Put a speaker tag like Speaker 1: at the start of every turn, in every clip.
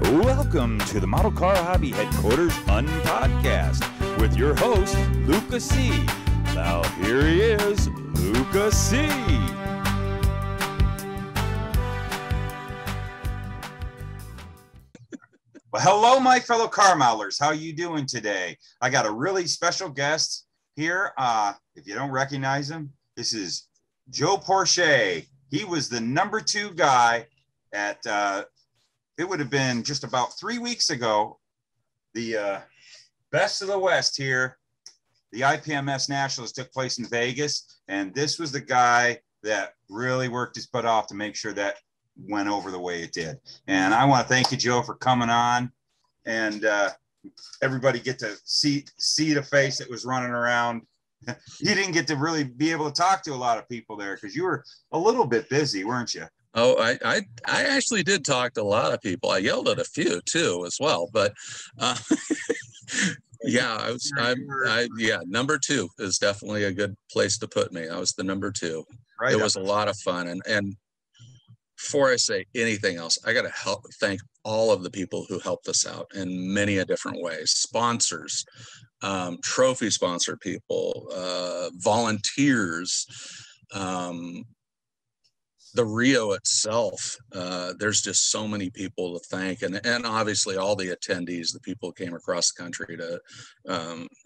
Speaker 1: Welcome to the Model Car Hobby Headquarters Unpodcast with your host, Luca C. Now here he is, Luca C.
Speaker 2: Well, hello, my fellow car modelers. How you doing today? I got a really special guest here. If you don't recognize him, this is Joe Porche. He was the #2 guy at, it would have been just about 3 weeks ago, the Best of the West here. The IPMS Nationals took place in Vegas, and this was the guy that really worked his butt off to make sure that went over the way it did. And I want to thank you, Joe, for coming on, and everybody get to see the face that was running around. You didn't get to really be able to talk to a lot of people there because you were a little bit busy, weren't you?
Speaker 3: Oh, I actually did talk to a lot of people. I yelled at a few too as well, but yeah, yeah, #2 is definitely a good place to put me. I was the #2. Right. It was a lot of fun. And before I say anything else, I got to thank all of the people who helped us out in many a different ways. Sponsors, trophy sponsor people, volunteers, the Rio itself. There's just so many people to thank, and obviously all the attendees, the people who came across the country to,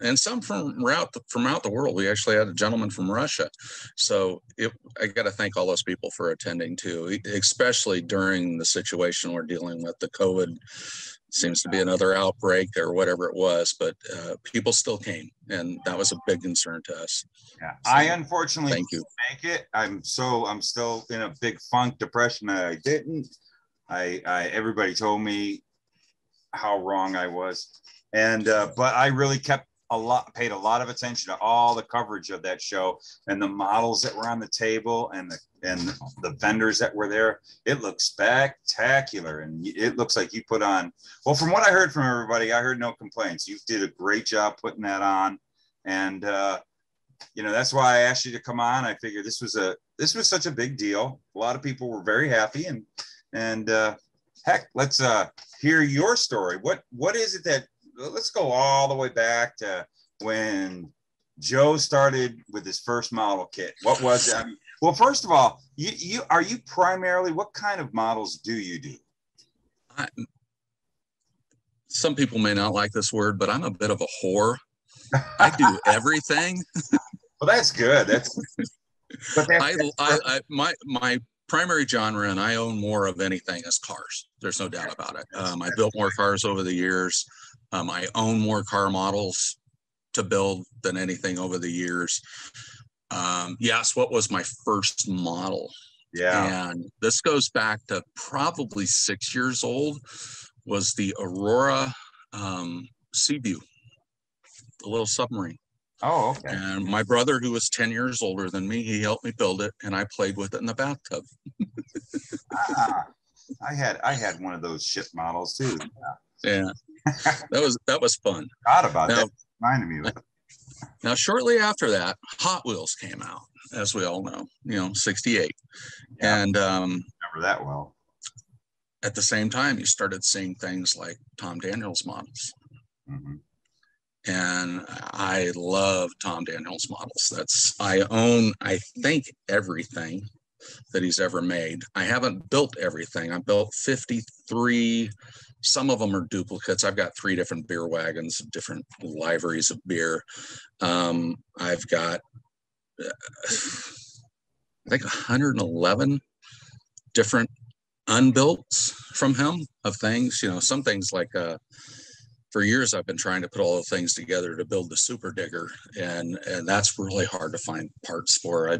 Speaker 3: and some from out the world. We actually had a gentleman from Russia, so I got to thank all those people for attending too, especially during the situation we're dealing with. The COVID seems to be another outbreak or whatever it was, but people still came, and that was a big concern to us.
Speaker 2: Yeah, so, I unfortunately didn't make it. I'm still in a big funk depression that I didn't. Everybody told me how wrong I was, and but I really paid a lot of attention to all the coverage of that show and the models that were on the table and the vendors that were there. It looked spectacular, and it looks like you put on, well, from what I heard from everybody, I heard no complaints. You did a great job putting that on, and you know, that's why I asked you to come on. I figured this was such a big deal. A lot of people were very happy, and heck, let's hear your story. What is it that, let's go all the way back to when Joe started with his first model kit. What was it? I mean, well, first of all, are you primarily, what kind of models do you do?
Speaker 3: Some people may not like this word, but I'm a bit of a whore. I do everything.
Speaker 2: Well, that's good.
Speaker 3: My primary genre, and I own more of anything, is cars. There's no doubt about it. I built more cars over the years. I own more car models to build than anything over the years. Yes, what was my first model? Yeah. And this goes back to probably 6 years old, was the Aurora Seaview, the little submarine.
Speaker 2: Oh, okay.
Speaker 3: And my brother, who was 10 years older than me, he helped me build it, and I played with it in the bathtub.
Speaker 2: I had one of those ship models too.
Speaker 3: Yeah. That was fun.
Speaker 2: Forgot about that. Reminded me of it.
Speaker 3: Now, shortly after that, Hot Wheels came out, as we all know, 68. Yeah, and
Speaker 2: remember that well.
Speaker 3: At the same time, you started seeing things like Tom Daniels models.
Speaker 2: Mm-hmm.
Speaker 3: And I love Tom Daniels models. I own, I think, everything that he's ever made. I haven't built everything. I built 53. Some of them are duplicates. I've got 3 different beer wagons of different liveries of beer. I've got, I think, 111 different unbuilts from him of things. Some things like, for years, I've been trying to put all the things together to build the Super Digger, and that's really hard to find parts for.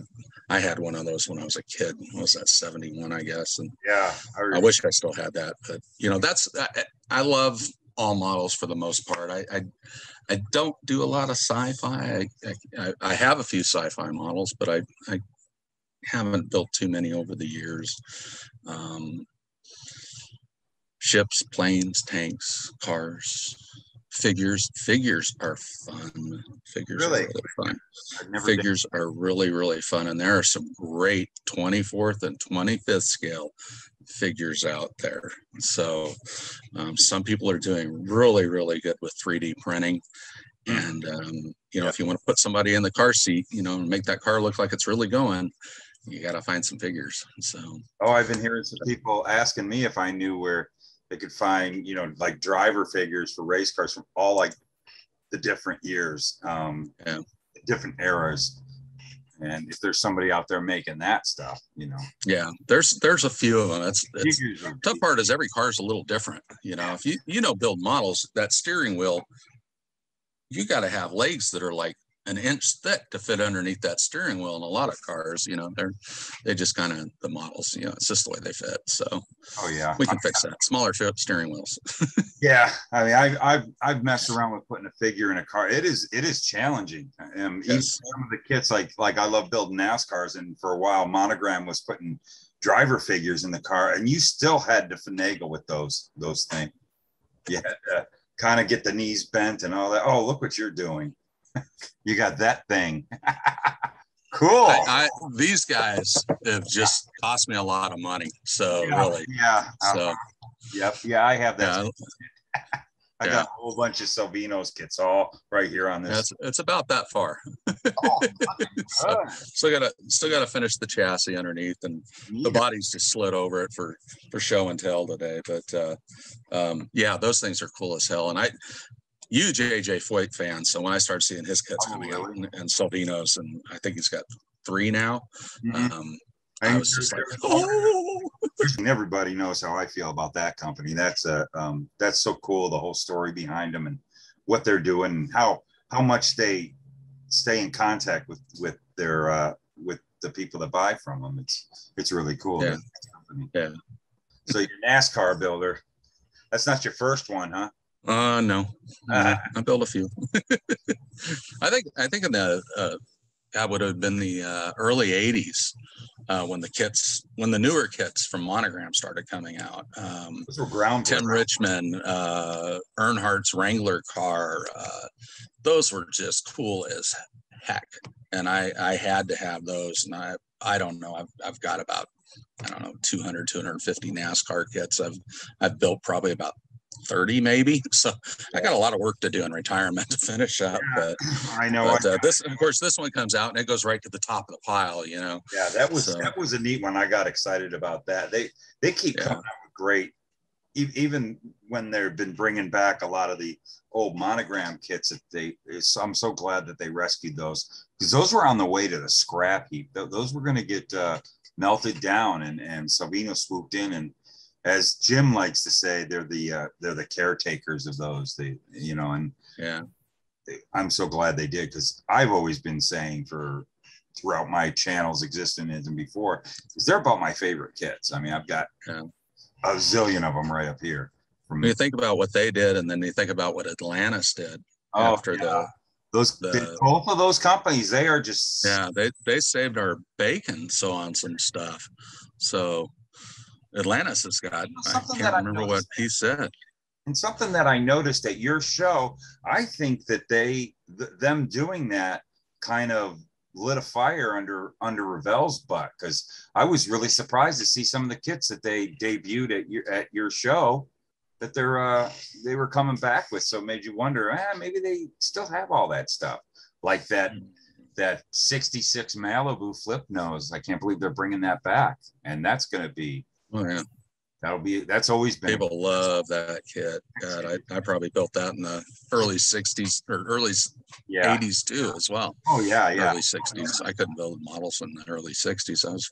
Speaker 3: I had one of those when I was a kid. What was that, 71, I guess? And
Speaker 2: yeah,
Speaker 3: I wish I still had that. But I love all models for the most part. I don't do a lot of sci-fi. I have a few sci-fi models, but I haven't built too many over the years. Ships, planes, tanks, cars, figures. Figures are fun. Figures are really fun. Figures are really, really fun. And there are some great 24th and 25th scale figures out there. So some people are doing really, really good with 3D printing. And, if you want to put somebody in the car seat, and make that car look like it's really going, you got to find some figures. So,
Speaker 2: I've been hearing some people asking me if I knew where they could find, like driver figures for race cars from all like the different years, different eras. And if there's somebody out there making that stuff,
Speaker 3: Yeah, there's a few of them. It's tough part is every car is a little different. If you build models, that steering wheel, you got to have legs that are like an inch thick to fit underneath that steering wheel. In a lot of cars, they just kind of, the models, it's just the way they fit. So, we can fix that. Smaller steering wheels.
Speaker 2: Yeah, I mean, I've messed around with putting a figure in a car. It is challenging. Even some of the kits, like I love building NASCARs, and for a while, Monogram was putting driver figures in the car, and you still had to finagle with those things. You had to kind of get the knees bent and all that. Oh, look what you're doing. You got that thing. Cool.
Speaker 3: These guys have just cost me a lot of money. So really.
Speaker 2: Yeah.
Speaker 3: So.
Speaker 2: Yep. Yeah, I have that.
Speaker 3: Yeah.
Speaker 2: I got a whole bunch of Salvino's kits all right here on this.
Speaker 3: It's about that far. So, still gotta finish the chassis underneath, and the body's just slid over it for show and tell today. But those things are cool as hell. And huge AJ Foyt fan. So when I started seeing his kits coming out and Salvino's, and I think he's got 3 now. I was just like, oh.
Speaker 2: Everybody knows how I feel about that company. That's so cool. The whole story behind them and what they're doing, and how much they stay in contact with their with the people that buy from them. It's really cool.
Speaker 3: Yeah.
Speaker 2: So your NASCAR builder, that's not your first one, huh?
Speaker 3: No. I built a few. I think in the that would have been the early 80s when the newer kits from Monogram started coming out.
Speaker 2: Those were groundbreaking.
Speaker 3: Tim Richmond, Earnhardt's Wrangler car, those were just cool as heck. And I had to have those. And I don't know, I've got about, 200, 250 NASCAR kits. I've built probably about 30 maybe. So I got a lot of work to do in retirement to finish up. But
Speaker 2: I know.
Speaker 3: But this one comes out and it goes right to the top of the pile,
Speaker 2: Yeah, that was a neat one. I got excited about that. They keep coming out with great, even when they've been bringing back a lot of the old Monogram kits. I'm so glad that they rescued those, because those were on the way to the scrap heap. Those were going to get melted down, and Salvino swooped in, and as Jim likes to say, they're the caretakers of those. I'm so glad they did, because I've always been saying throughout my channel's existence and before, is they're about my favorite kits. I mean, I've got a zillion of them right up here.
Speaker 3: When you think about what they did, and then you think about what Atlantis did after
Speaker 2: both of those companies, they are just
Speaker 3: they saved our bacon, so on some stuff. So Atlantis has got, I can't remember what he said.
Speaker 2: And something that I noticed at your show, I think that them doing that kind of lit a fire under Ravel's butt, because I was really surprised to see some of the kits that they debuted at your show that they were coming back with. So it made you wonder, maybe they still have all that stuff, like that 66 Malibu flip nose. I can't believe they're bringing that back, and that's going to be.
Speaker 3: Oh yeah.
Speaker 2: That's always been.
Speaker 3: People love that kit. God, I probably built that in the early 60s or early 80s too as well.
Speaker 2: Oh yeah.
Speaker 3: Early 60s. I couldn't build models in the early 60s. I was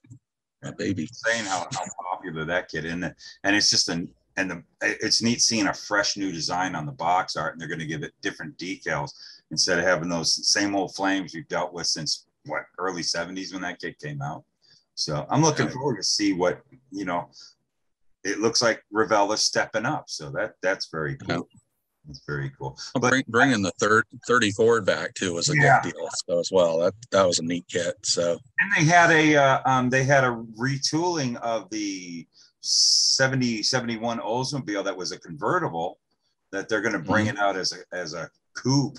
Speaker 3: a baby.
Speaker 2: Saying how popular that kit is, and it's just it's neat seeing a fresh new design on the box art, and they're going to give it different decals instead of having those same old flames we've dealt with since early 70s when that kit came out. So I'm looking forward to see what, it looks like Ravel is stepping up. So that's very cool. Yeah. It's very cool.
Speaker 3: But bringing the 30 Ford back too was a good deal. So as well, that was a neat kit. So,
Speaker 2: and they had a retooling of the 71 Oldsmobile that was a convertible, that they're going to bring it out as a coupe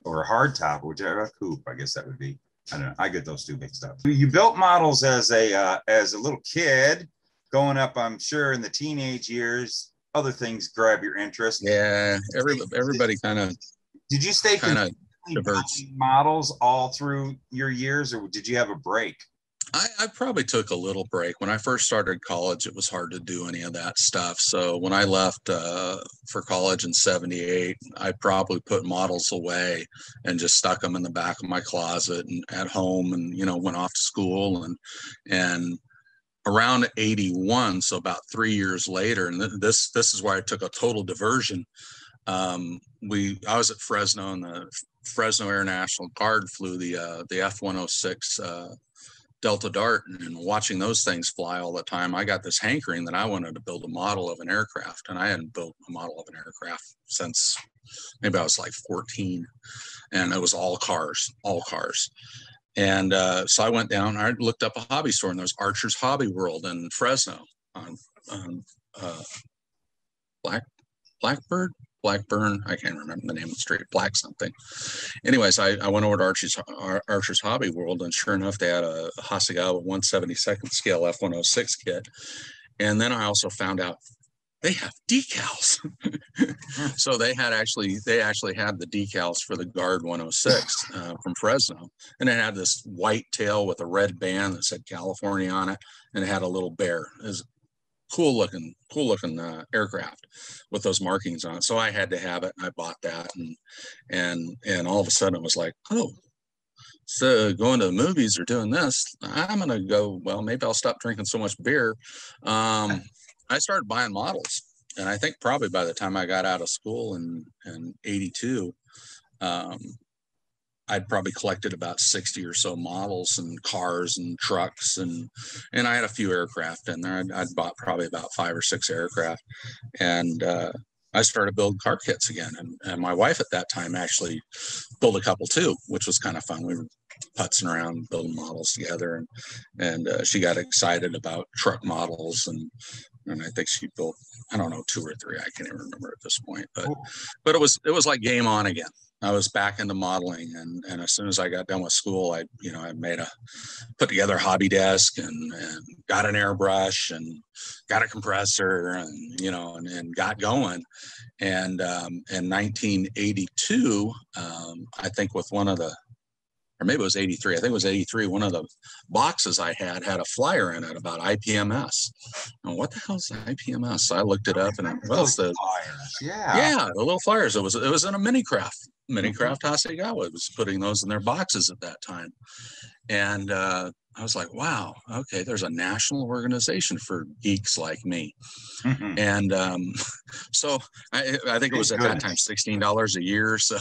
Speaker 2: or a hardtop, whichever coupe, I guess that would be. I don't know. I get those two mixed up. You built models as a little kid. going up, I'm sure in the teenage years, other things grab your interest.
Speaker 3: Yeah, everybody kind of.
Speaker 2: Did you stay
Speaker 3: kind of diverts
Speaker 2: models all through your years, or did you have a break?
Speaker 3: I probably took a little break. When I first started college, it was hard to do any of that stuff. So when I left for college in '78, I probably put models away and just stuck them in the back of my closet and at home, and, you know, went off to school. And around '81, so about 3 years later, and this is why I took a total diversion. I was at Fresno, and the Fresno Air National Guard flew the F-106 Delta Dart, and watching those things fly all the time, I got this hankering that I wanted to build a model of an aircraft, and I hadn't built a model of an aircraft since maybe I was like 14, and it was all cars. And so I went down, I looked up a hobby store, and there's Archer's Hobby World in Fresno on Blackburn, I can't remember the name of the street, Black something. Anyways, I went over to Archer's Hobby World, and sure enough, they had a Hasegawa 1/72nd scale F-106 kit. And then I also found out they have decals. So they actually had the decals for the Guard 106 from Fresno, and it had this white tail with a red band that said California on it, and it had a little bear. It was cool looking aircraft with those markings on it. So I had to have it, and I bought that, and all of a sudden it was like, oh, so going to the movies or doing this, I'm gonna go, well, maybe I'll stop drinking so much beer. I started buying models, and I think probably by the time I got out of school in '82, I'd probably collected about 60 or so models and cars and trucks, and I had a few aircraft in there. I'd bought probably about 5 or 6 aircraft, and I started building car kits again. And my wife at that time actually built a couple too, which was kind of fun. We were putzing around building models together, and she got excited about truck models, and I think she built, I don't know, 2 or 3. I can't even remember at this point, but it was like game on again. I was back into modeling, and as soon as I got done with school, I put together a hobby desk and got an airbrush and got a compressor and got going. And in 1982, I think with one of the, or maybe it was 83. I think it was 83. One of the boxes I had a flyer in it about IPMS. And what the hell is IPMS? So I looked it up, and the little flyers. It was in a Minicraft Hasegawa was putting those in their boxes at that time. And I was like, wow, okay, there's a national organization for geeks like me. Mm-hmm. And so I think it was at that time $16 a year. So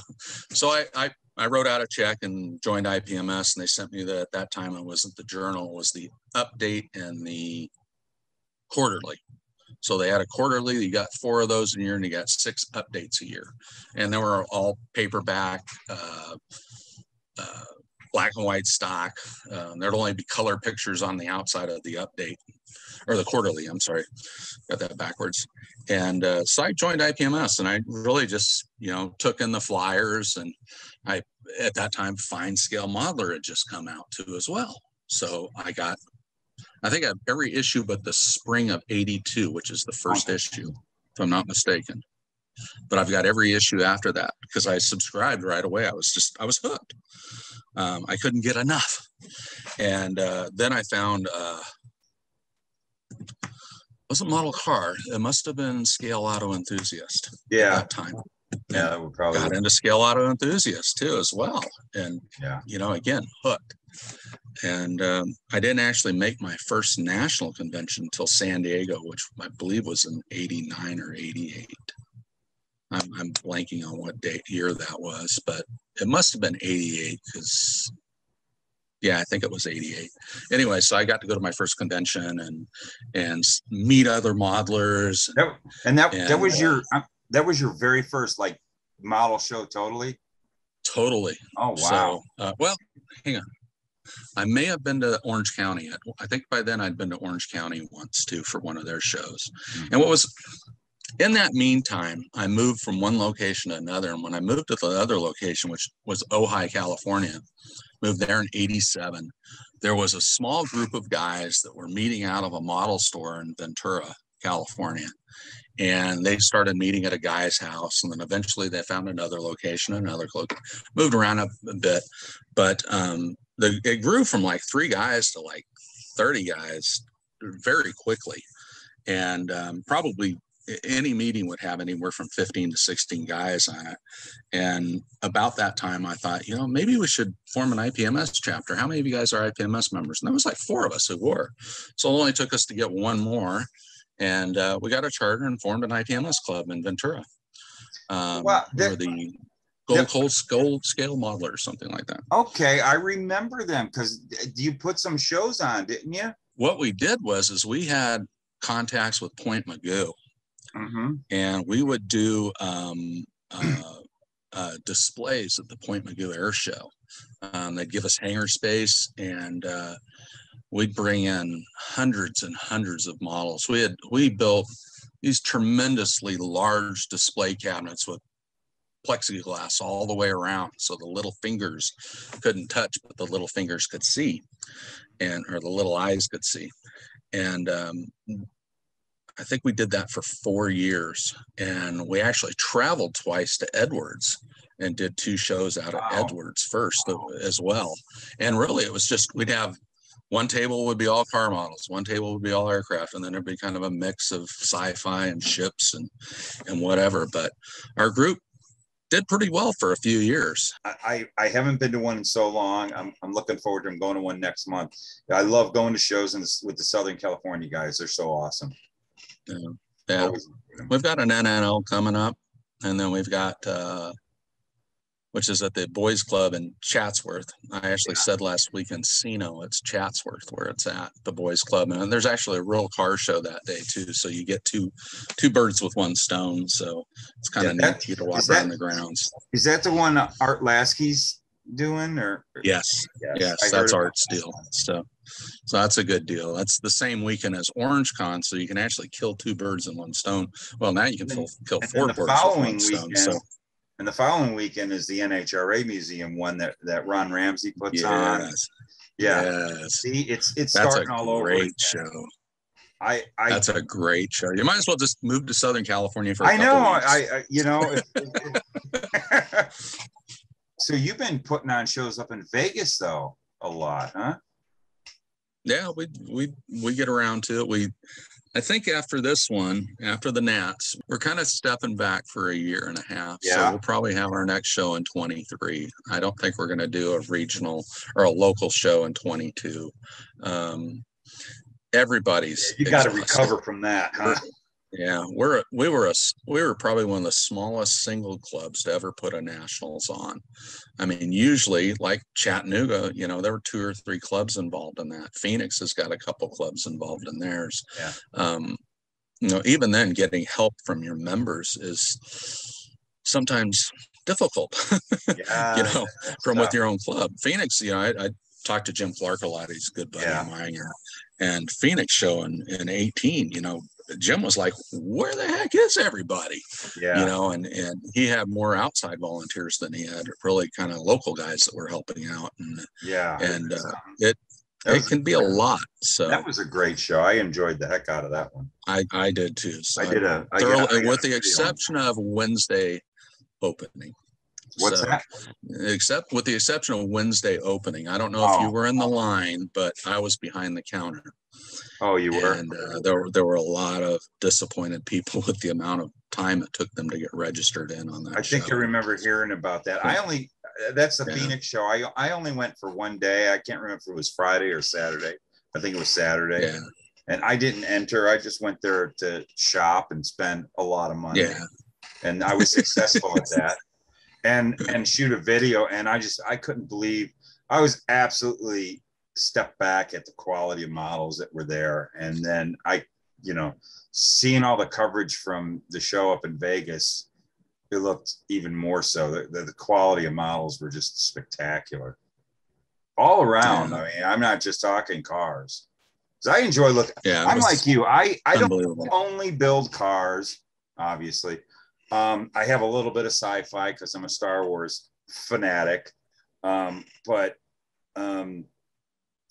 Speaker 3: I wrote out a check and joined IPMS, and they sent me at that time, it wasn't the journal, it was the update and the quarterly. So they had a quarterly, you got 4 of those a year, and you got 6 updates a year. And they were all paperback, black and white stock. There'd only be color pictures on the outside of the update, or the quarterly, I'm sorry, got that backwards. And so I joined IPMS, and I really just, took in the flyers, and at that time, Fine Scale Modeler had just come out too as well. So I think I have every issue but the spring of '82, which is the first issue, if I'm not mistaken. But I've got every issue after that because I subscribed right away. I was hooked. I couldn't get enough. And then I found, it wasn't Model Car. It must have been Scale Auto Enthusiast at that time.
Speaker 2: Yeah, that would probably
Speaker 3: got into Scale Auto Enthusiast too as well. And, again, hooked. And I didn't actually make my first national convention until San Diego, which I believe was in '89 or '88. I'm blanking on what year that was, but it must have been '88 because, I think it was '88. Anyway, so I got to go to my first convention and meet other modelers.
Speaker 2: That was your very first model show, totally.
Speaker 3: Totally.
Speaker 2: Oh wow.
Speaker 3: So, well, hang on. I may have been to Orange County. I think by then I'd been to Orange County once too for one of their shows. Mm-hmm. And what was in that meantime, I moved from one location to another. And when I moved to the other location, which was Ojai, California, moved there in '87. there was a small group of guys that were meeting out of a model store in Ventura, California. And they started meeting at a guy's house, and then eventually they found another location, moved around a bit. But it grew from like 3 guys to like 30 guys very quickly. And probably any meeting would have anywhere from 15 to 16 guys on it. And about that time, I thought, maybe we should form an IPMS chapter. How many of you guys are IPMS members? And there was like 4 of us who were. So it only took us to get 1 more. And we got a charter and formed an IPMS club in Ventura. We're the Gold Scale Modeler or something like that.
Speaker 2: Okay, I remember them because you put some shows on, didn't you?
Speaker 3: What we did was we had contacts with Point Magoo, and we would do displays at the Point Magoo Air Show. They'd give us hangar space, and we'd bring in hundreds and hundreds of models. We built these tremendously large display cabinets with plexiglass all the way around, so the little fingers couldn't touch, but the little fingers could see, or the little eyes could see. And I think we did that for 4 years, and we actually traveled twice to Edwards and did 2 shows out of Edwards first as well. And really, it was just, we'd have one table would be all car models, one table would be all aircraft, and then there'd be kind of a mix of sci-fi and ships and whatever. But our group did pretty well for a few years.
Speaker 2: I haven't been to one in so long. I'm looking forward to going to one next month. I love going to shows with the Southern California guys. They're so awesome.
Speaker 3: Yeah. We've got an NNL coming up, and then we've got which is at the Boys Club in Chatsworth. I actually said last week in Sino, it's Chatsworth where it's at, the Boys Club. And there's actually a real car show that day too. So you get two birds with one stone. So it's kind of neat to get to walk around the grounds.
Speaker 2: Is that the one Art Lasky's doing? Or
Speaker 3: Yes, that's Art's deal. So that's a good deal. That's the same weekend as Orange Con, so you can actually kill 2 birds in one stone. Well, now you can kill 4 birds with one stone. So.
Speaker 2: And the following weekend is the NHRA Museum one that Ron Ramsey puts on. Yeah. Yes. See, it's starting all over.
Speaker 3: Great show. That's a great show. You might as well just move to Southern California for a couple
Speaker 2: weeks. So you've been putting on shows up in Vegas though a lot, huh?
Speaker 3: Yeah, we get around to it. I think after this one, after the Nats, we're kind of stepping back for a year and a half. Yeah. So we'll probably have our next show in 23. I don't think we're going to do a regional or a local show in 22. Everybody's
Speaker 2: you got to recover from that, huh?
Speaker 3: Yeah, we were probably one of the smallest single clubs to ever put a nationals on. I mean, usually like Chattanooga, there were 2 or 3 clubs involved in that. Phoenix has got a couple clubs involved in theirs. Yeah. Even then, getting help from your members is sometimes difficult. Yeah, with your own club. Phoenix, I talked to Jim Clark a lot. He's a good buddy of mine. And Phoenix show in 18, Jim was like, where the heck is everybody? Yeah. And he had more outside volunteers than he had really kind of local guys that were helping out. And it can be a lot. So
Speaker 2: that was a great show. I enjoyed the heck out of that one.
Speaker 3: I did too. So
Speaker 2: with
Speaker 3: the exception of Wednesday opening.
Speaker 2: What's that?
Speaker 3: Except with the exception of Wednesday opening. I don't know if you were in the line, but I was behind the counter.
Speaker 2: Oh, you were?
Speaker 3: And there were a lot of disappointed people with the amount of time it took them to get registered in on that show.
Speaker 2: I think I remember hearing about that. That's the Phoenix show. I only went for one day. I can't remember if it was Friday or Saturday. I think it was Saturday. Yeah. And I didn't enter. I just went there to shop and spend a lot of money. Yeah. And I was successful at that. And shoot a video. And I couldn't believe, I was absolutely stepped back at the quality of models that were there. And then seeing all the coverage from the show up in Vegas, it looked even more so. The quality of models were just spectacular all around. Yeah. I mean, I'm not just talking cars. I enjoy looking. Yeah, I'm like you. I don't only build cars, obviously. I have a little bit of sci-fi because I'm a Star Wars fanatic. But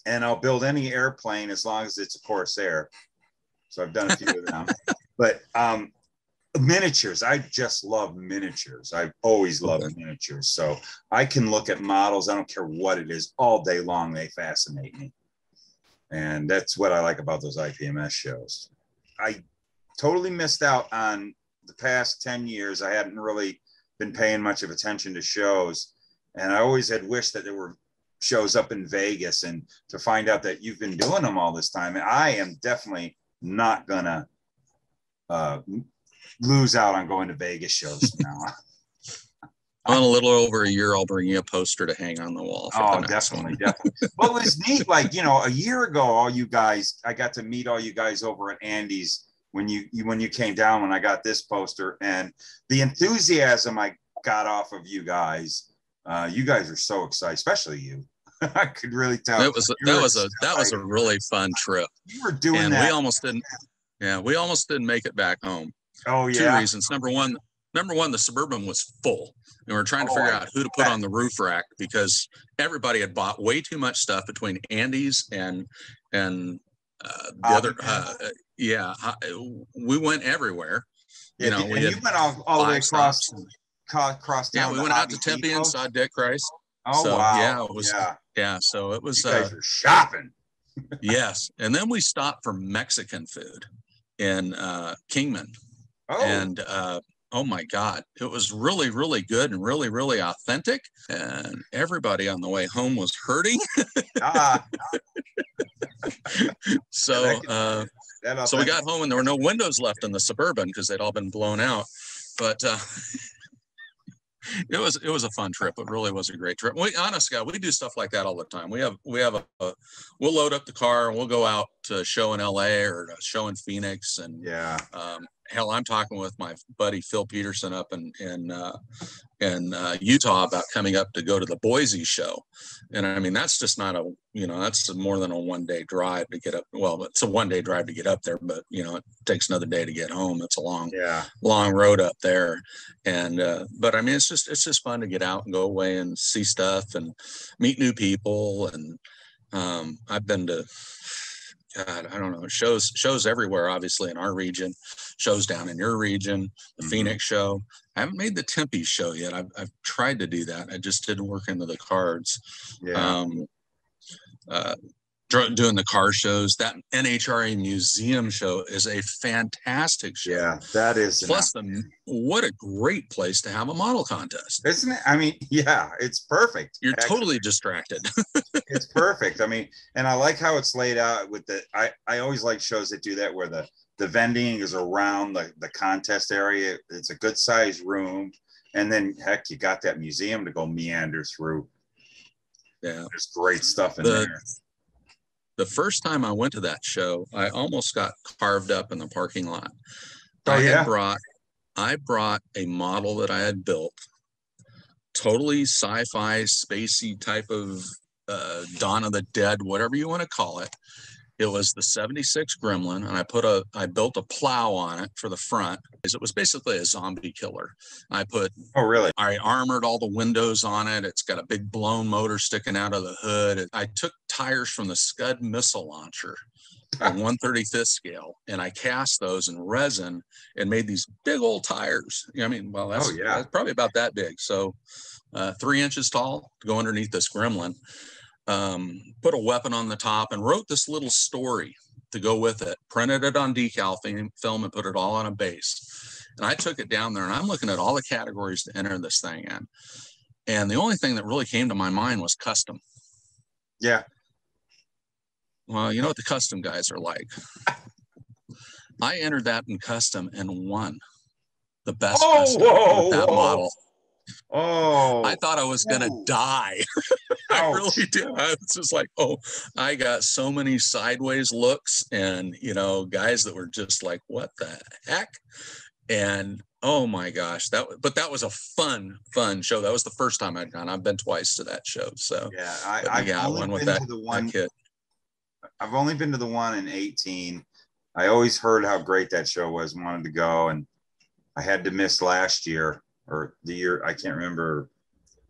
Speaker 2: and I'll build any airplane as long as it's a Corsair. So I've done a few of them. But miniatures, I just love miniatures. I've always loved miniatures. So I can look at models, I don't care what it is, all day long. They fascinate me. And that's what I like about those IPMS shows. I totally missed out on the past 10 years. I hadn't really been paying much of attention to shows. And I always had wished that there were shows up in Vegas, and to find out that you've been doing them all this time, I am definitely not gonna lose out on going to Vegas shows now.
Speaker 3: On a little over a year, I'll bring you a poster to hang on the wall.
Speaker 2: Oh, definitely. Well, it was neat. Like, you know, a year ago, all you guys, I got to meet all you guys over at Andy's when you came down, when I got this poster, and the enthusiasm I got off of you guys. You guys are so excited, especially you. I could really tell.
Speaker 3: That was a really fun trip.
Speaker 2: You were doing
Speaker 3: and
Speaker 2: that.
Speaker 3: We almost didn't make it back home.
Speaker 2: Oh yeah.
Speaker 3: 2 reasons. Number one, the Suburban was full, and we were trying to figure out who to put on the roof rack because everybody had bought way too much stuff between Andy's and the other. We went everywhere.
Speaker 2: Yeah, you went all the way across town.
Speaker 3: Yeah, we went out to Tempe and saw Dick Rice.
Speaker 2: Oh,
Speaker 3: so,
Speaker 2: wow.
Speaker 3: Yeah, it was. Yeah, so it was.
Speaker 2: You guys were shopping.
Speaker 3: Yes, and then we stopped for Mexican food in Kingman.
Speaker 2: Oh.
Speaker 3: And oh my God, it was really, really good and really, really authentic. And everybody on the way home was hurting. So we got home and there were no windows left in the Suburban because they'd all been blown out. But it was a fun trip. It really was a great trip. Honest God, we do stuff like that all the time. We'll load up the car and we'll go out to a show in LA or a show in Phoenix. And hell, I'm talking with my buddy Phil Peterson up in Utah about coming up to go to the Boise show. And I mean, that's just not that's more than a 1-day drive to get up. Well, it's a 1-day drive to get up there, but it takes another day to get home. It's a long road up there. And, but I mean, it's just fun to get out and go away and see stuff and meet new people. And, I've been to, God, I don't know, shows everywhere, obviously in our region, shows down in your region, the Phoenix show. I haven't made the Tempe show yet. I've tried to do that. I just didn't work into the cards. Doing the car shows. That NHRA museum show is a fantastic show.
Speaker 2: Yeah, that is.
Speaker 3: Plus, what a great place to have a model contest,
Speaker 2: isn't it? I mean, yeah, it's perfect.
Speaker 3: You're totally distracted.
Speaker 2: It's perfect. I mean, and I like how it's laid out with I always like shows that do that where the vending is around the contest area. It's a good sized room, and then heck, you got that museum to go meander through. Yeah, there's great stuff in there.
Speaker 3: The first time I went to that show, I almost got carved up in the parking lot.
Speaker 2: Oh,
Speaker 3: I brought a model that I had built, totally sci-fi, spacey type of Dawn of the Dead, whatever you want to call it. It was the 76 Gremlin, and I built a plow on it for the front. It was basically a zombie killer. I armored all the windows on it. It's got a big blown motor sticking out of the hood. I took tires from the Scud missile launcher on 1/35th scale, and I cast those in resin and made these big old tires. That's probably about that big. So 3 inches tall to go underneath this Gremlin. Put a weapon on the top and wrote this little story to go with it, printed it on decal film and put it all on a base. And I took it down there and I'm looking at all the categories to enter this thing in. And the only thing that really came to my mind was custom.
Speaker 2: Yeah.
Speaker 3: Well, you know what the custom guys are like. I entered that in custom and won the best custom with that model.
Speaker 2: Oh,
Speaker 3: I thought I was going to die. I really did. I was just like, I got so many sideways looks and, guys that were just like, what the heck? And oh my gosh, that was a fun show. That was the first time I'd gone. I've been twice to that show. So
Speaker 2: I went with that kid. I've only been to the one in 18. I always heard how great that show was, wanted to go, and I had to miss last year or the year, I can't remember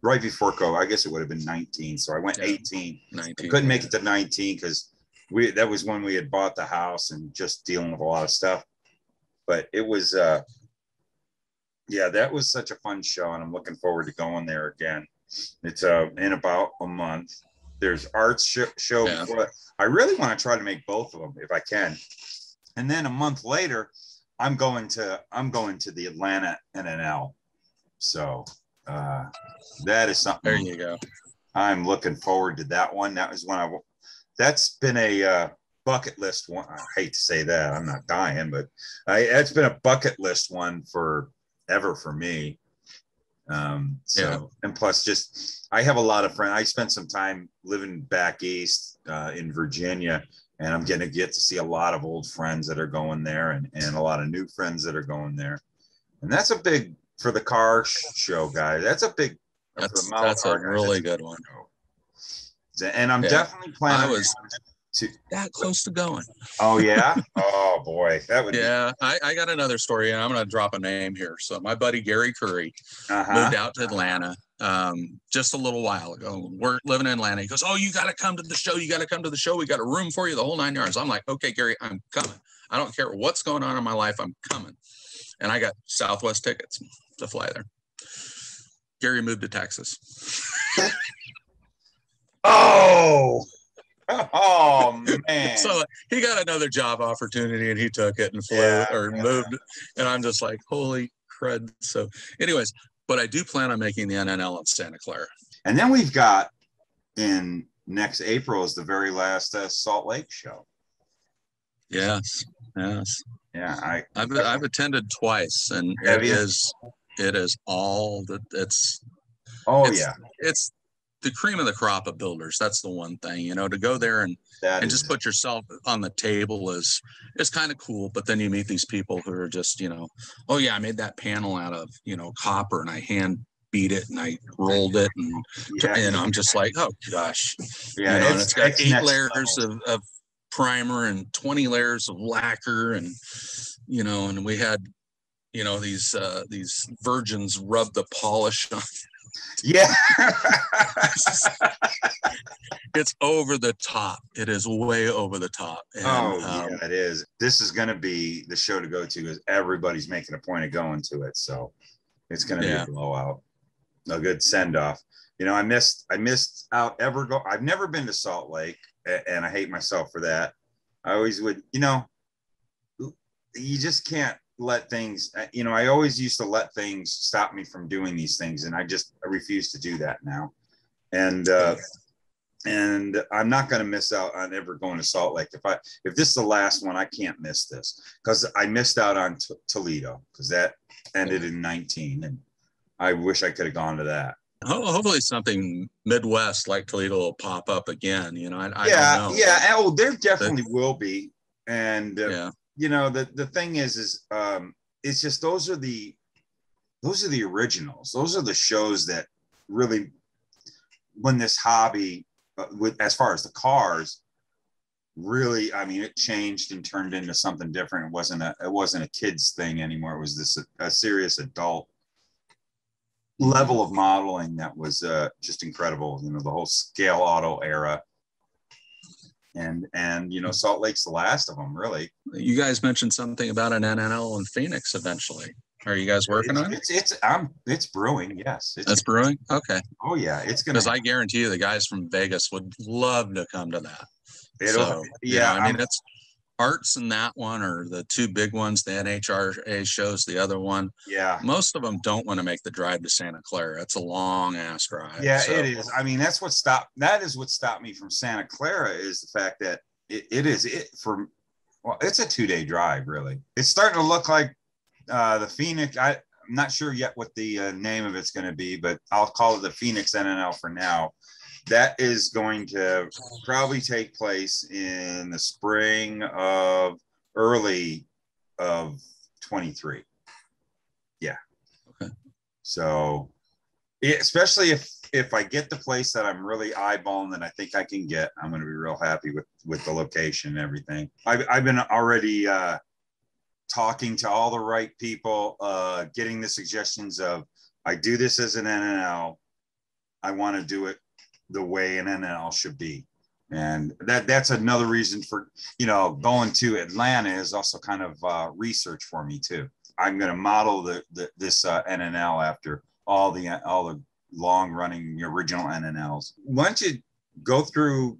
Speaker 2: right before COVID. I guess it would have been 19. So I went 18.
Speaker 3: 19.
Speaker 2: I couldn't make it to 19 because that was when we had bought the house and just dealing with a lot of stuff. But it was, that was such a fun show, and I'm looking forward to going there again. It's in about a month. There's arts show.
Speaker 3: Yeah.
Speaker 2: Before. I really want to try to make both of them if I can. And then a month later, I'm going to the Atlanta NNL. So that is something.
Speaker 3: There you go.
Speaker 2: I'm looking forward to that one. That was when that's been a bucket list one. I hate to say that. I'm not dying, but it's been a bucket list one forever for me. And plus just, I have a lot of friends. I spent some time living back east in Virginia, and I'm going to get to see a lot of old friends that are going there and a lot of new friends that are going there. And that's a big, for the car show guy, that's a big,
Speaker 3: that's a really good one.
Speaker 2: And I'm definitely planning.
Speaker 3: I was that close to going.
Speaker 2: Oh yeah. Oh boy, that would.
Speaker 3: Yeah, I got another story, and I'm going to drop a name here. So my buddy Gary Curry moved out to Atlanta just a little while ago. We're living in Atlanta. He goes, "Oh, you got to come to the show. You got to come to the show. We got a room for you, the whole 9 yards." I'm like, "Okay, Gary, I'm coming. I don't care what's going on in my life. I'm coming." And I got Southwest tickets to fly there. Gary moved to Texas.
Speaker 2: Oh man.
Speaker 3: So he got another job opportunity and he took it and moved. And I'm just like, holy crud. So anyways, but I do plan on making the NNL in Santa Clara.
Speaker 2: And then we've got in next April is the very last Salt Lake show.
Speaker 3: Yes.
Speaker 2: Yeah.
Speaker 3: I've attended twice, and it is all that it's the cream of the crop of builders. That's the one thing, to go there and just put yourself on the table is kind of cool. But then you meet these people who are just, oh yeah, I made that panel out of, copper, and I hand beat it and I rolled it. And I'm just like, oh gosh.
Speaker 2: Yeah.
Speaker 3: And it's got 8 layers of primer and 20 layers of lacquer. And, and we had, these virgins rub the polish on.
Speaker 2: Yeah.
Speaker 3: It's over the top. It is way over the top. And,
Speaker 2: it is. This is going to be the show to go to because everybody's making a point of going to it. So it's going to be a blowout, a good send off. I missed out I've never been to Salt Lake, and I hate myself for that. I always would, you just can't let things, I always used to let things stop me from doing these things, and I refuse to do that now. And I'm not going to miss out on ever going to Salt Lake. If this is the last one, I can't miss this, because I missed out on Toledo, because that ended in 19, and I wish I could have gone to that.
Speaker 3: Hopefully something Midwest like Toledo will pop up again. I don't know.
Speaker 2: Yeah. Oh, there definitely will be. And the thing is it's just those are the originals. Those are the shows that really, when this hobby as far as the cars, really, it changed and turned into something different. It wasn't a kids thing anymore. It was a serious adult level of modeling that was just incredible. The whole scale auto era. And Salt Lake's the last of them, really. You
Speaker 3: guys mentioned something about an NNL in Phoenix eventually. Are you guys working on it?
Speaker 2: It's brewing. Yes,
Speaker 3: it's brewing. Okay.
Speaker 2: Oh yeah, it's gonna.
Speaker 3: Because I guarantee you, the guys from Vegas would love to come to that. It's Arts and that one are the 2 big ones. The NHRA shows the other one.
Speaker 2: Yeah.
Speaker 3: Most of them don't want to make the drive to Santa Clara. It's a long ass drive.
Speaker 2: Yeah, it is. That is what stopped me from Santa Clara, is the fact that it's a 2-day drive, really. It's starting to look like the Phoenix. I'm not sure yet what the name of it's going to be, but I'll call it the Phoenix NNL for now. That is going to probably take place in the spring of 23. Yeah.
Speaker 3: Okay.
Speaker 2: So, especially if I get the place that I'm really eyeballing that I think I can get, I'm going to be real happy with the location and everything. I've been already talking to all the right people, getting the suggestions of, I do this as an NNL. I want to do it the way an NNL should be. And that's another reason for, you know, going to Atlanta is also kind of research for me too. I'm going to model this NNL after all the long running original NNLs. Once you go through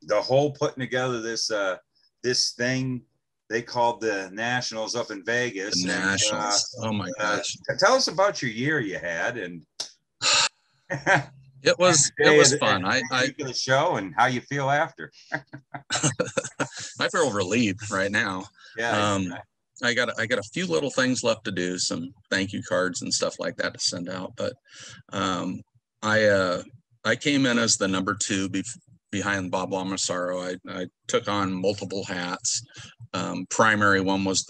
Speaker 2: the whole putting together this thing they called the Nationals up in Vegas.
Speaker 3: The Nationals. Oh my gosh.
Speaker 2: Tell us about your year you had, and
Speaker 3: it was fun. I
Speaker 2: the show and how you feel after.
Speaker 3: I feel relieved right now.
Speaker 2: Yeah.
Speaker 3: I got a few little things left to do, some thank you cards and stuff like that to send out. But I came in as the number 2 behind Bob Lamasaro. I took on multiple hats. Primary one was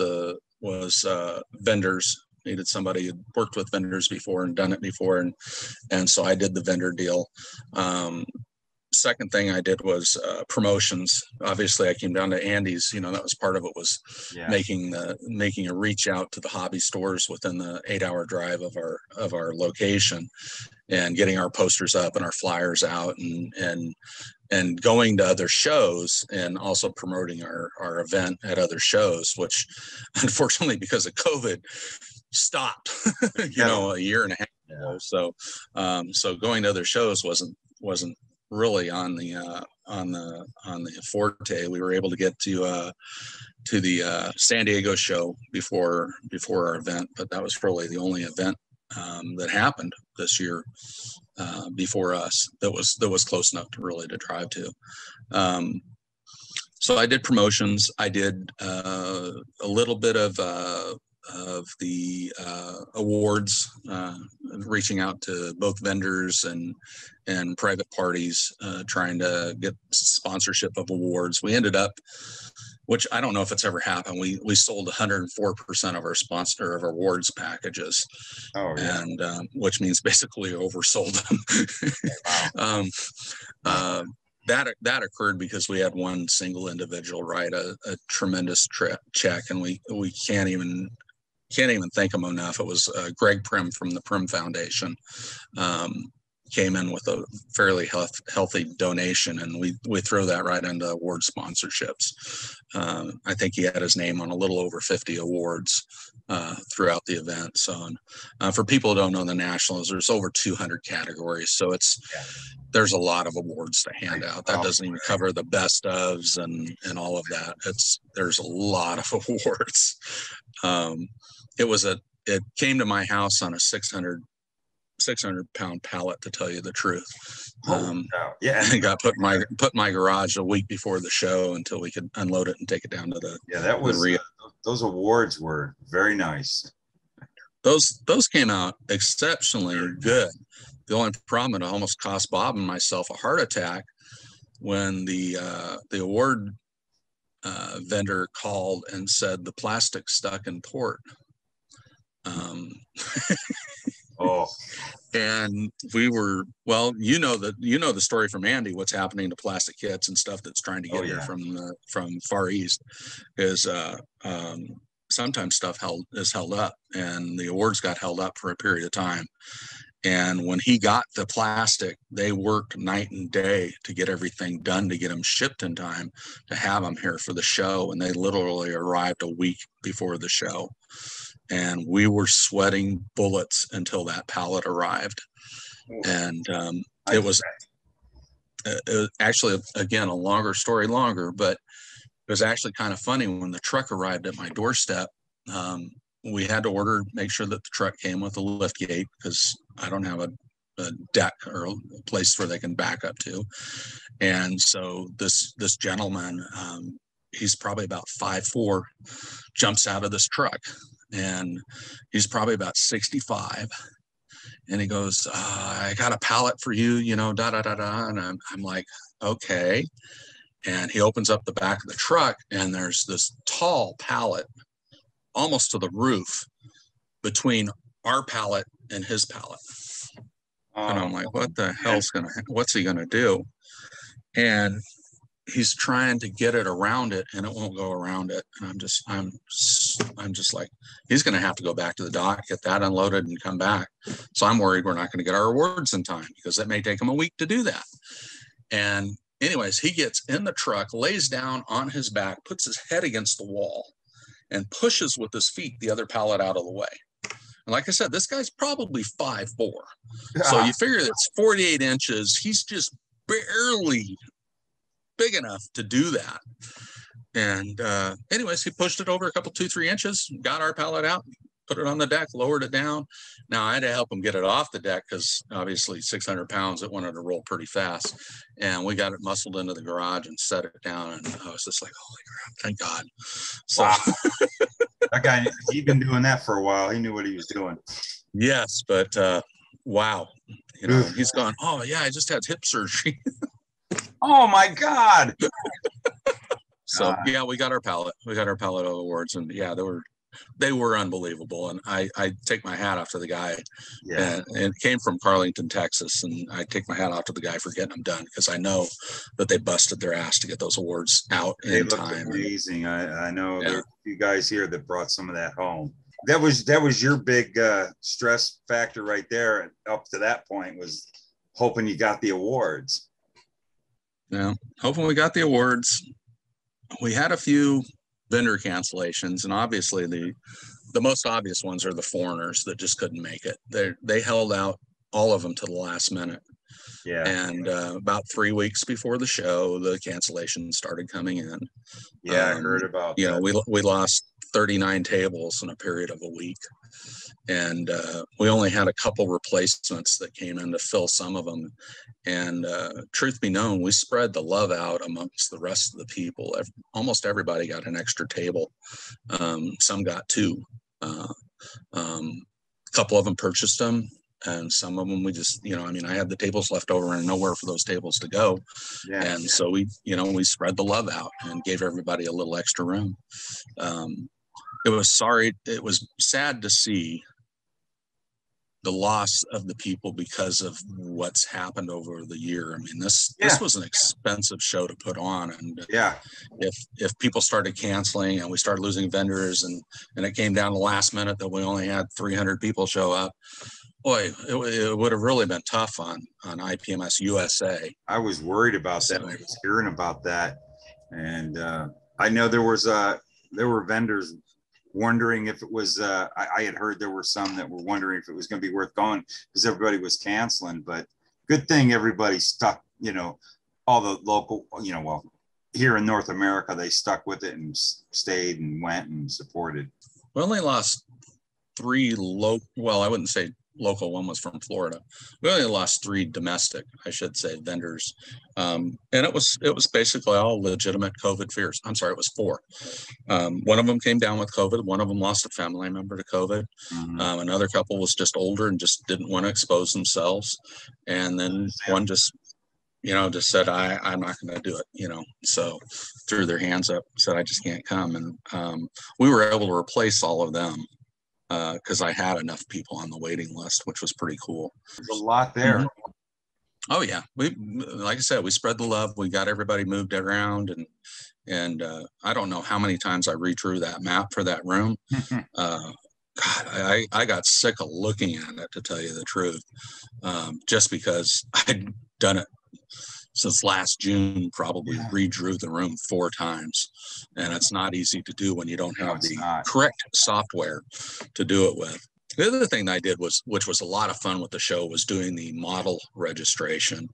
Speaker 3: vendors. Needed somebody who worked with vendors before and done it before, and so I did the vendor deal. Second thing I did was promotions. Obviously, I came down to Andy's. You know, that was part of it, was making a reach out to the hobby stores within the 8-hour drive of our location, and getting our posters up and our flyers out, and going to other shows, and also promoting our event at other shows, which unfortunately, because of COVID, stopped a year and a half ago. So going to other shows wasn't really on the forte. We were able to get to the San Diego show before our event, but that was really the only event that happened this year before us that was close enough to drive to. So I did promotions. I did a little bit of the awards, reaching out to both vendors and private parties, trying to get sponsorship of awards. We ended up, which I don't know if it's ever happened, we sold 104% of our awards packages.
Speaker 2: Oh, yeah.
Speaker 3: And which means basically oversold them. Wow. That occurred because we had one single individual write a tremendous check, and we can't even thank him enough. It was Greg Prim from the Prim Foundation. Came in with a fairly healthy donation, and we throw that right into award sponsorships. I think he had his name on a little over 50 awards throughout the event. So for people who don't know the Nationals, there's over 200 categories. So there's a lot of awards to hand out. That doesn't even cover the best ofs and all of that. There's a lot of awards. It came to my house on a 600-pound pallet, to tell you the truth. It got put in my garage a week before the show until we could unload it and take it down to the
Speaker 2: those awards were very nice.
Speaker 3: Those came out exceptionally good. The only problem, it almost cost Bob and myself a heart attack when the award vendor called and said the plastic stuck in port. And we were, well, you know the story from Andy, what's happening to plastic kits and stuff that's trying to get here from Far East, is sometimes stuff is held up, and the awards got held up for a period of time. And when he got the plastic, they worked night and day to get everything done, to get them shipped in time to have them here for the show. And they literally arrived a week before the show. And we were sweating bullets until that pallet arrived. And it was actually, again, a longer story, but it was actually kind of funny when the truck arrived at my doorstep. We had to make sure that the truck came with a lift gate, because I don't have a deck or a place where they can back up to. And so this gentleman, he's probably about 5'4", jumps out of this truck, and he's probably about 65. And he goes, I got a pallet for you, da, da, da, da. And I'm like, okay. And he opens up the back of the truck, and there's this tall pallet almost to the roof between our pallet and his pallet. And I'm like, what's he gonna do? And he's trying to get it around it, and it won't go around it. And I'm I'm just like, he's going to have to go back to the dock, get that unloaded and come back. So I'm worried we're not going to get our awards in time because it may take him a week to do that. And anyways, he gets in the truck, lays down on his back, puts his head against the wall and pushes with his feet the other pallet out of the way. And like I said, this guy's probably 5'4". So you figure it's 48 inches. He's just barely big enough to do that. And anyways, he pushed it over a couple, 2-3 inches, got our pallet out, put it on the deck, lowered it down. Now I had to help him get it off the deck because obviously 600 pounds, it wanted to roll pretty fast. And we got it muscled into the garage and set it down. And I was just like, holy crap, thank God. So
Speaker 2: wow. That guy, he'd been doing that for a while. He knew what he was doing.
Speaker 3: Yes, but wow. You know, he's gone, oh yeah, I just had hip surgery.
Speaker 2: Oh my God.
Speaker 3: So yeah, we got our pallet. We got our pallet awards, and yeah, they were unbelievable. And I take my hat off to the guy. Yeah. And it came from Carlington, Texas, and I take my hat off to the guy for getting them done because I know that they busted their ass to get those awards out in time.
Speaker 2: Amazing. I know there are a few guys here that brought some of that home. That was your big stress factor right there. Up to that point was hoping you got the awards.
Speaker 3: Yeah, hoping we got the awards. We had a few vendor cancellations, and obviously the most obvious ones are the foreigners that just couldn't make it. They held out, all of them, to the last minute. Yeah. And about 3 weeks before the show, the cancellations started coming in.
Speaker 2: Yeah, I heard about that.
Speaker 3: You know, we lost 39 tables in a period of a week. And we only had a couple replacements that came in to fill some of them. And truth be known, we spread the love out amongst the rest of the people. Almost everybody got an extra table. Some got 2. A couple of them purchased them. And some of them we just, you know, I mean, I had the tables left over and nowhere for those tables to go. Yeah. And so we spread the love out and gave everybody a little extra room. It was sad to see the loss of the people because of what's happened over the year. I mean, this was an expensive show to put on. And if people started canceling and we started losing vendors and it came down to the last minute that we only had 300 people show up, boy, it would have really been tough on Ipms USA. I
Speaker 2: was worried about that. I was hearing about that. And I know there were vendors wondering if it was, I had heard there were some that were wondering if it was going to be worth going because everybody was canceling. But good thing everybody stuck, you know, all the local, you know, well, here in North America, they stuck with it and stayed and went and supported.
Speaker 3: We only lost 3 well, I wouldn't say local, one was from Florida. We only lost 3 domestic, I should say, vendors. And it was basically all legitimate COVID fears. I'm sorry, it was 4. One of them came down with COVID. One of them lost a family member to COVID. Mm-hmm. Another couple was just older and just didn't want to expose themselves. And then one just said, I'm not going to do it, you know, so threw their hands up, said, I just can't come. And we were able to replace all of them. Because I had enough people on the waiting list, which was pretty cool.
Speaker 2: There's a lot there.
Speaker 3: Mm-hmm. Oh yeah, like I said, we spread the love. We got everybody moved around, and I don't know how many times I redrew that map for that room. God, I got sick of looking at it, to tell you the truth, just because I'd done it since last June, probably redrew the room 4 times. And it's not easy to do when you don't have correct software to do it with. The other thing that I did which was a lot of fun with the show, was doing the model registration.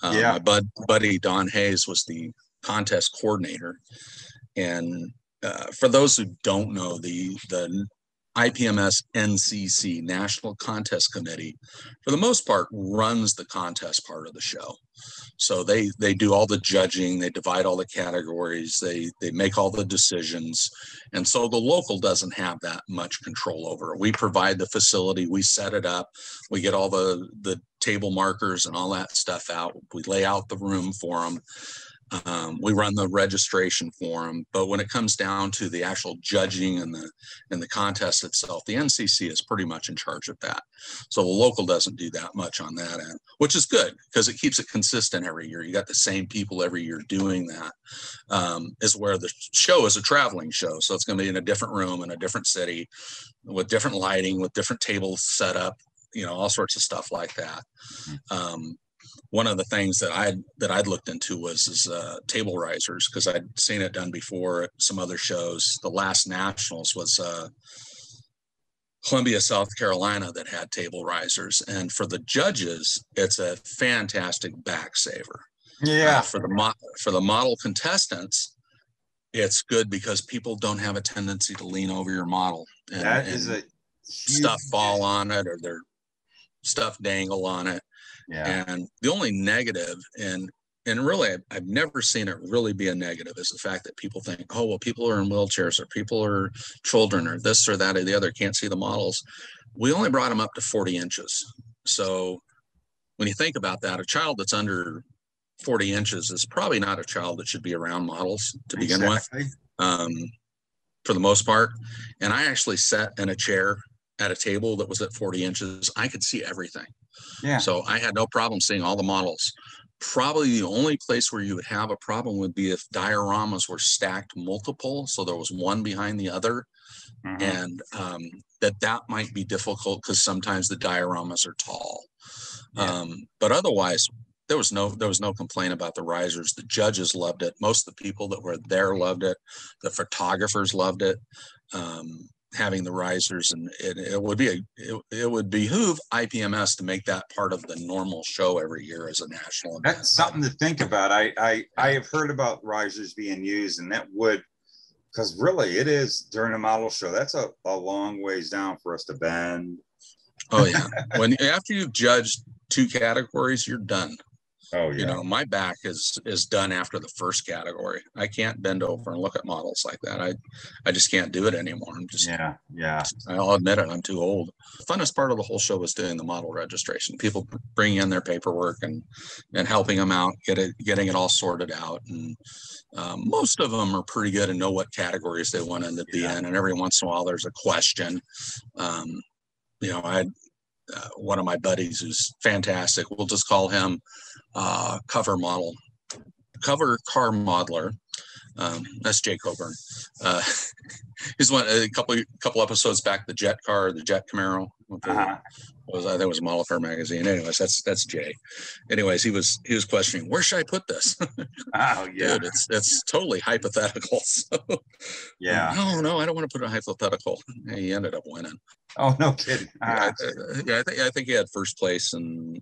Speaker 3: My buddy Don Hayes was the contest coordinator. And for those who don't know, the IPMS NCC, National Contest Committee, for the most part, runs the contest part of the show. So they do all the judging, they divide all the categories, they make all the decisions. And so the local doesn't have that much control over it. We provide the facility, we set it up, we get all the table markers and all that stuff out, we lay out the room for them. We run the registration for them, but when it comes down to the actual judging and the contest itself, the NCC is pretty much in charge of that. So the local doesn't do that much on that end, which is good because it keeps it consistent every year. You got the same people every year doing that. Is where the show is a traveling show, so it's going to be in a different room in a different city with different lighting, with different tables set up, all sorts of stuff like that. One of the things that I'd looked into was table risers, because I'd seen it done before at some other shows. The last nationals was Columbia, South Carolina, that had table risers, and for the judges, it's a fantastic back saver.
Speaker 2: Yeah.
Speaker 3: For the model contestants, it's good because people don't have a tendency to lean over your model and stuff fall on it, or their stuff dangle on it.
Speaker 2: Yeah.
Speaker 3: And the only negative, and really, I've never seen it really be a negative, is the fact that people think, oh, well, people are in wheelchairs, or people are children, or this or that or the other, can't see the models. We only brought them up to 40 inches. So when you think about that, a child that's under 40 inches is probably not a child that should be around models to begin with, for the most part. And I actually sat in a chair at a table that was at 40 inches. I could see everything.
Speaker 2: Yeah.
Speaker 3: So I had no problem seeing all the models. Probably the only place where you would have a problem would be if dioramas were stacked multiple, so there was one behind the other. And that might be difficult because sometimes the dioramas are tall. But otherwise, there was no complaint about the risers. The judges loved it. Most of the people that were there loved it. The photographers loved it. Having the risers, and it would behoove IPMS to make that part of the normal show every year as a national event.
Speaker 2: That's something to think about. I have heard about risers being used, and that would, because really it is during a model show, that's a long ways down for us to bend.
Speaker 3: Oh yeah. After you've judged 2 categories, you're done.
Speaker 2: Oh yeah.
Speaker 3: My back is done after the first category. I can't bend over and look at models like that. I just can't do it anymore. I'm just I'll admit it. I'm too old. The funnest part of the whole show was doing the model registration. People bringing in their paperwork and helping them out, getting it all sorted out. And most of them are pretty good and know what categories they want to be in. And every once in a while, there's a question. I had one of my buddies who's fantastic. We'll just call him cover car modeler. That's Jay Coburn. He's a couple episodes back, the Jet Camaro. I think it was Model Fair magazine. Anyways, that's Jay. Anyways, he was questioning, where should I put this?
Speaker 2: Oh yeah.
Speaker 3: Dude, it's totally hypothetical. So,
Speaker 2: yeah.
Speaker 3: No, I don't want to put a hypothetical. He ended up winning.
Speaker 2: Oh, no kidding.
Speaker 3: I think he had first place in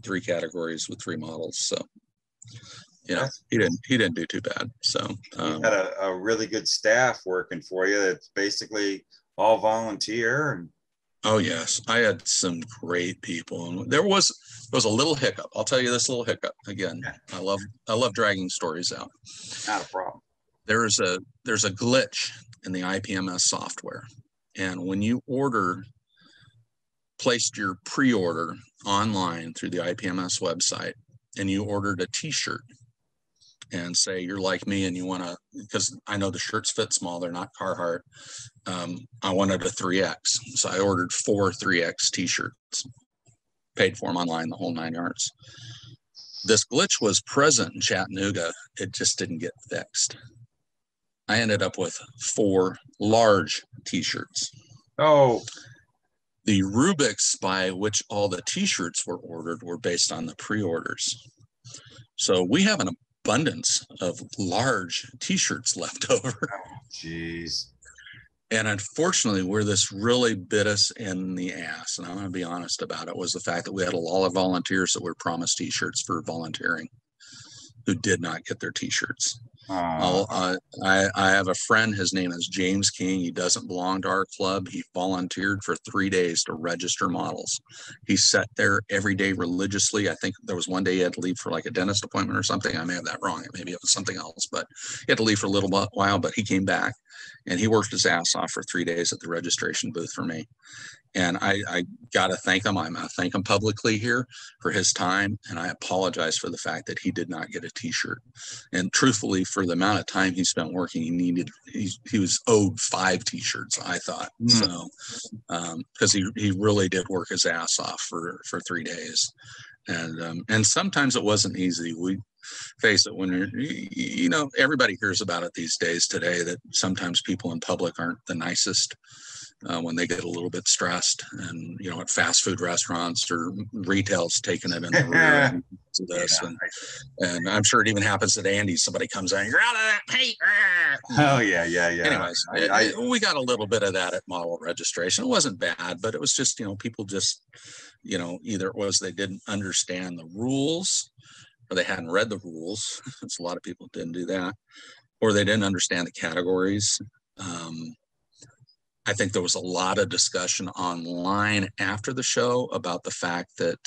Speaker 3: 3 categories with 3 models. So he didn't do too bad. So
Speaker 2: you had a really good staff working for you. It's basically all volunteer. And
Speaker 3: oh yes, I had some great people, and there was a little hiccup. I'll tell you this little hiccup again. Yeah. I love dragging stories out.
Speaker 2: Not a problem.
Speaker 3: There's a glitch in the IPMS software, and when you placed your pre-order online through the IPMS website, and you ordered a T-shirt, and say you're like me and you want to, because I know the shirts fit small, they're not Carhartt. I wanted a 3X. So I ordered 4 3X T-shirts, paid for them online, the whole 9 yards. This glitch was present in Chattanooga. It just didn't get fixed. I ended up with 4 large T-shirts.
Speaker 2: Oh.
Speaker 3: The rubrics by which all the T-shirts were ordered were based on the pre-orders. So we have an abundance of large T-shirts left over.
Speaker 2: Oh, jeez.
Speaker 3: And unfortunately, where this really bit us in the ass, and I'm going to be honest about it, was the fact that we had a lot of volunteers that were promised T-shirts for volunteering who did not get their T-shirts. I have a friend, his name is James King. He doesn't belong to our club. He volunteered for 3 days to register models. He sat there every day religiously. I think there was one day he had to leave for like a dentist appointment or something. I may have that wrong. Maybe it was something else, but he had to leave for a little while, but he came back. and he worked his ass off for 3 days at the registration booth for me. And I got to thank him. I'm going to thank him publicly here for his time. And I apologize for the fact that he did not get a t-shirt. And truthfully, for the amount of time he spent working, he was owed 5 t-shirts, I thought. So, because he really did work his ass off for 3 days. And sometimes it wasn't easy. We face it when everybody hears about it these days today, that sometimes people in public aren't the nicest. When they get a little bit stressed, and at fast food restaurants or retail's taking it in the rear to this, and I'm sure it even happens at Andy's. Somebody comes in, you're out of that paint.
Speaker 2: Oh yeah.
Speaker 3: Anyways, we got a little bit of that at model registration. It wasn't bad, but it was just people just either it was they didn't understand the rules, or they hadn't read the rules. It's a lot of people didn't do that, or they didn't understand the categories. I think there was a lot of discussion online after the show about the fact that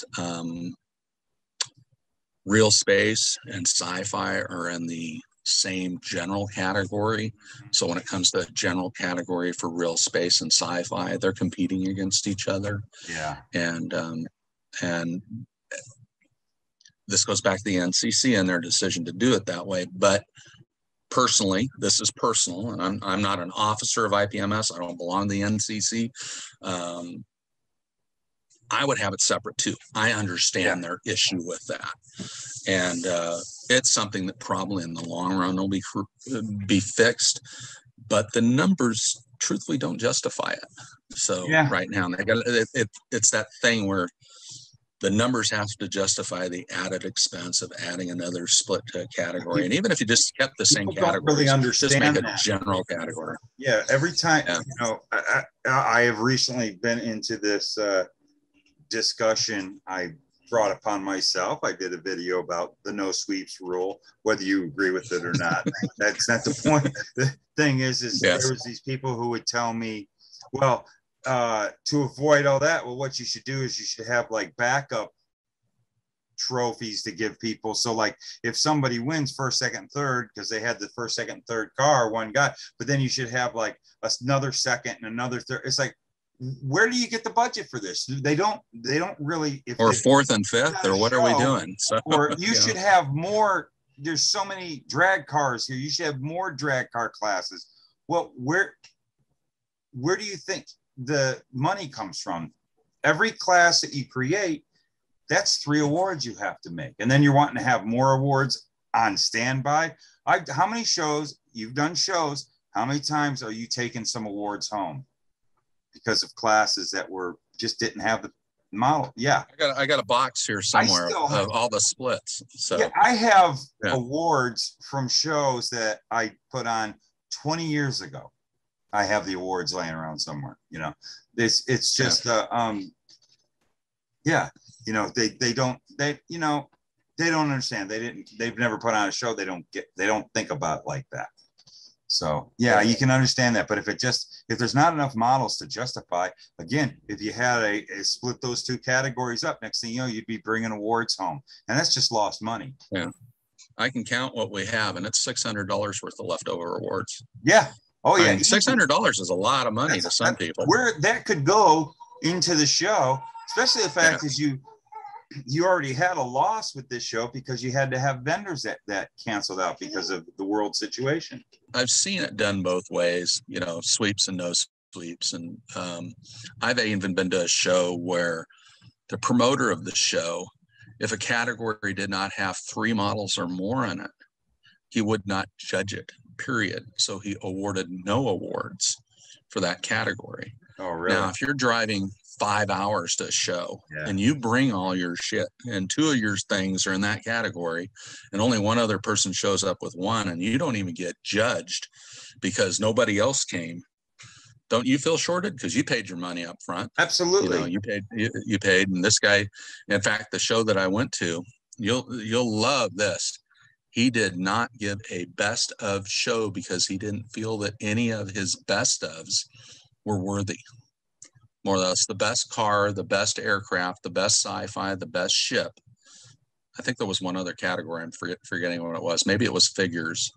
Speaker 3: real space and sci-fi are in the same general category. So when it comes to general category for real space and sci-fi, they're competing against each other.
Speaker 2: Yeah.
Speaker 3: And this goes back to the NCC and their decision to do it that way. But personally, this is personal, and I'm not an officer of IPMS. I don't belong to the NCC. I would have it separate too. I understand their issue with that, and it's something that probably in the long run will be fixed. But the numbers, truthfully, don't justify it. So right now, it's that thing where the numbers have to justify the added expense of adding another split category. And even if you just kept the same category, just make a general category.
Speaker 2: Yeah, every time, I have recently been into this discussion I brought upon myself. I did a video about the no sweeps rule, whether you agree with it or not. That's not the point. The thing is there was these people who would tell me, well, to avoid all that, well, what you should do is you should have like backup trophies to give people. So like if somebody wins first, second, third, because they had the first, second, third car, one guy, but then you should have like another second and another third. It's like, where do you get the budget for this? They don't really.
Speaker 3: Or fourth and fifth, or what are we doing? So,
Speaker 2: or you should have more. There's so many drag cars here. You should have more drag car classes. Well, where do you think the money comes from? Every class that you create, that's 3 awards you have to make. And then you're wanting to have more awards on standby. How many shows, you've done shows, how many times are you taking some awards home because of classes that just didn't have the model? Yeah.
Speaker 3: I got a box here somewhere of all the splits. So
Speaker 2: yeah, I have awards from shows that I put on 20 years ago. I have the awards laying around somewhere, it's just, they don't understand. They've never put on a show. They don't think about it like that. So yeah, you can understand that. But if there's not enough models to justify, again, if you had a split those 2 categories up, next thing you know, you'd be bringing awards home, and that's just lost money.
Speaker 3: Yeah. I can count what we have, and it's $600 worth of leftover awards.
Speaker 2: Yeah. Oh yeah,
Speaker 3: $600 is a lot of money to some people.
Speaker 2: Where that could go into the show, especially the fact is you already had a loss with this show because you had to have vendors that canceled out because of the world situation.
Speaker 3: I've seen it done both ways, sweeps and no sweeps, and I've even been to a show where the promoter of the show, if a category did not have 3 models or more in it, he would not judge it. Period. So he awarded no awards for that category.
Speaker 2: Oh, really?
Speaker 3: Now, if you're driving 5 hours to a show and you bring all your shit and 2 of your things are in that category and only one other person shows up with 1 and you don't even get judged because nobody else came, don't you feel shorted? Because you paid your money up front.
Speaker 2: Absolutely.
Speaker 3: You paid. And this guy, in fact, the show that I went to, you'll love this. He did not give a best of show because he didn't feel that any of his best ofs were worthy. More or less the best car, the best aircraft, the best sci-fi, the best ship. I think there was one other category. I'm forgetting what it was. Maybe it was figures.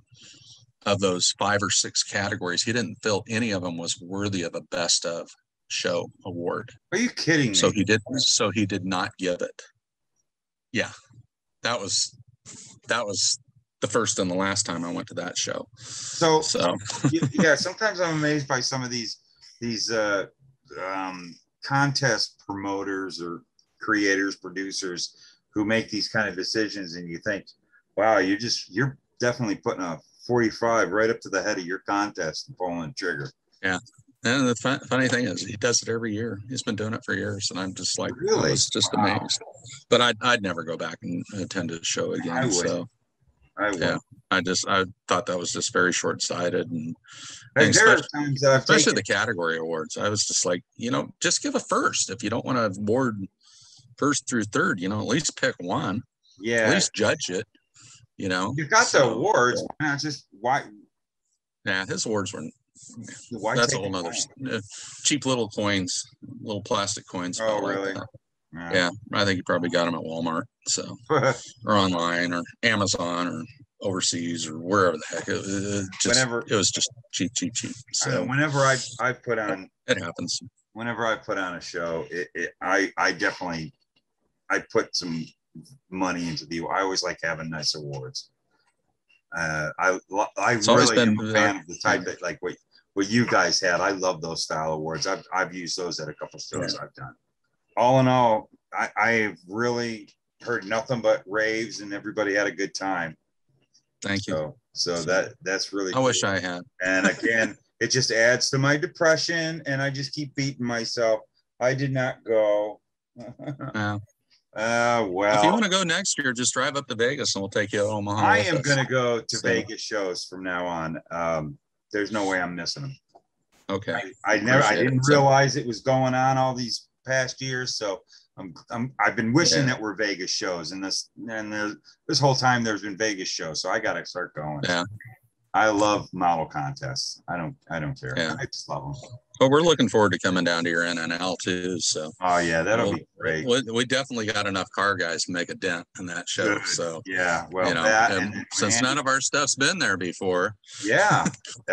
Speaker 3: of those 5 or 6 categories, he didn't feel any of them was worthy of a best of show award.
Speaker 2: Are you kidding me?
Speaker 3: So he did not give it. Yeah, that was the first and the last time I went to that show. So
Speaker 2: yeah, sometimes I'm amazed by some of these contest promoters or creators, producers who make these kind of decisions, and you think, wow, you're definitely putting a 45 right up to the head of your contest and pulling the trigger.
Speaker 3: Yeah. And the funny thing is, he does it every year. He's been doing it for years, and I'm just like, really? I was just amazed. But I'd never go back and attend a show again. I would. I thought that was just very short-sighted, and especially the category awards. I was just like, just give a first. If you don't want to award first through third, at least pick one.
Speaker 2: Yeah.
Speaker 3: At least judge it. You've
Speaker 2: got the awards. Why not just why?
Speaker 3: Yeah, his awards were. That's a whole nother cheap little coins, little plastic coins.
Speaker 2: Oh, really?
Speaker 3: Yeah, I think you probably got them at Walmart, so or online or Amazon or overseas or wherever the heck. It was just cheap. So
Speaker 2: whenever I put on,
Speaker 3: it happens.
Speaker 2: Whenever I put on a show, I definitely put some money into I always like having nice awards. I really am a fan of the type that like what you guys had. I love those style awards. I've used those at a couple shows I've done. All in all, I've really heard nothing but raves, and everybody had a good time.
Speaker 3: Thank you.
Speaker 2: So that's really
Speaker 3: I wish I had.
Speaker 2: And again, it just adds to my depression, and I just keep beating myself. I did not go.
Speaker 3: Well.
Speaker 2: If
Speaker 3: you want to go next year, just drive up to Vegas and we'll take you to Omaha.
Speaker 2: I am going to go to Vegas shows from now on. There's no way I'm missing them.
Speaker 3: Okay.
Speaker 2: I didn't realize it was going on all these past years. So I've been wishing that were Vegas shows, and this whole time there's been Vegas shows. So I got to start going.
Speaker 3: Yeah.
Speaker 2: I love model contests. I don't care.
Speaker 3: Yeah.
Speaker 2: I just love them.
Speaker 3: Well, we're looking forward to coming down to your NNL too. So.
Speaker 2: Oh yeah, that'll be great.
Speaker 3: We definitely got enough car guys to make a dent in that show.
Speaker 2: Good.
Speaker 3: So
Speaker 2: yeah, well,
Speaker 3: since none of our stuff's been there before,
Speaker 2: yeah,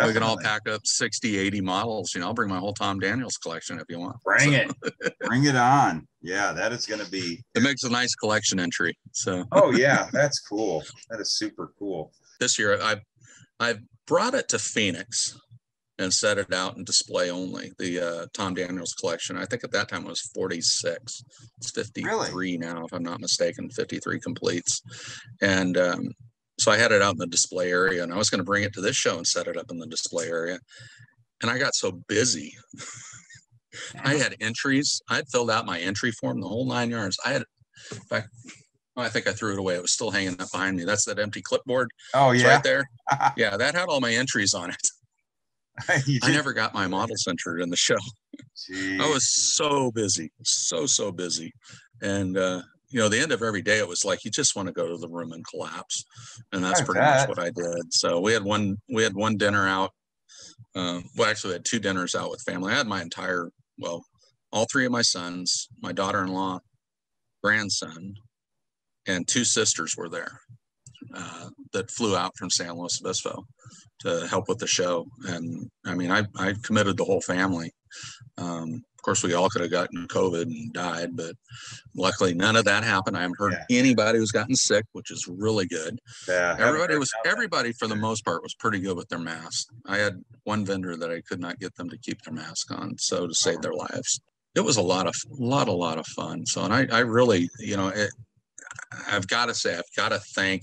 Speaker 3: we can all pack up 60, 80 models. I'll bring my whole Tom Daniels collection if you want.
Speaker 2: Bring it on. Yeah, that is going to be.
Speaker 3: It makes a nice collection entry. So.
Speaker 2: Oh yeah, that's cool. That is super cool.
Speaker 3: This year, I brought it to Phoenix and set it out in display only, the Tom Daniels collection. I think at that time it was 46. It's 53 now, if I'm not mistaken, 53 completes. And so I had it out in the display area, and I was going to bring it to this show and set it up in the display area. And I got so busy. I had entries. I had filled out my entry form, the whole 9 yards. I think I threw it away. It was still hanging up behind me. That's that empty clipboard.
Speaker 2: Oh, yeah.
Speaker 3: Right there. Yeah, that had all my entries on it. I never got my models entered in the show.
Speaker 2: Jeez.
Speaker 3: I was so busy, so busy. And, the end of every day, it was like, you just want to go to the room and collapse. And that's pretty much what I did. So we had one dinner out. Actually we had 2 dinners out with family. I had my all 3 of my sons, my daughter-in-law, grandson, and 2 sisters were there that flew out from San Luis Obispo to help with the show. And I mean, I committed the whole family. Of course, we all could have gotten COVID and died, but luckily none of that happened. I haven't heard anybody who's gotten sick, which is really good.
Speaker 2: Yeah,
Speaker 3: everybody for the most part was pretty good with their masks. I had one vendor that I could not get them to keep their mask on, so to save their lives. It was a lot of fun. So, and I really, I've got to say, I've got to thank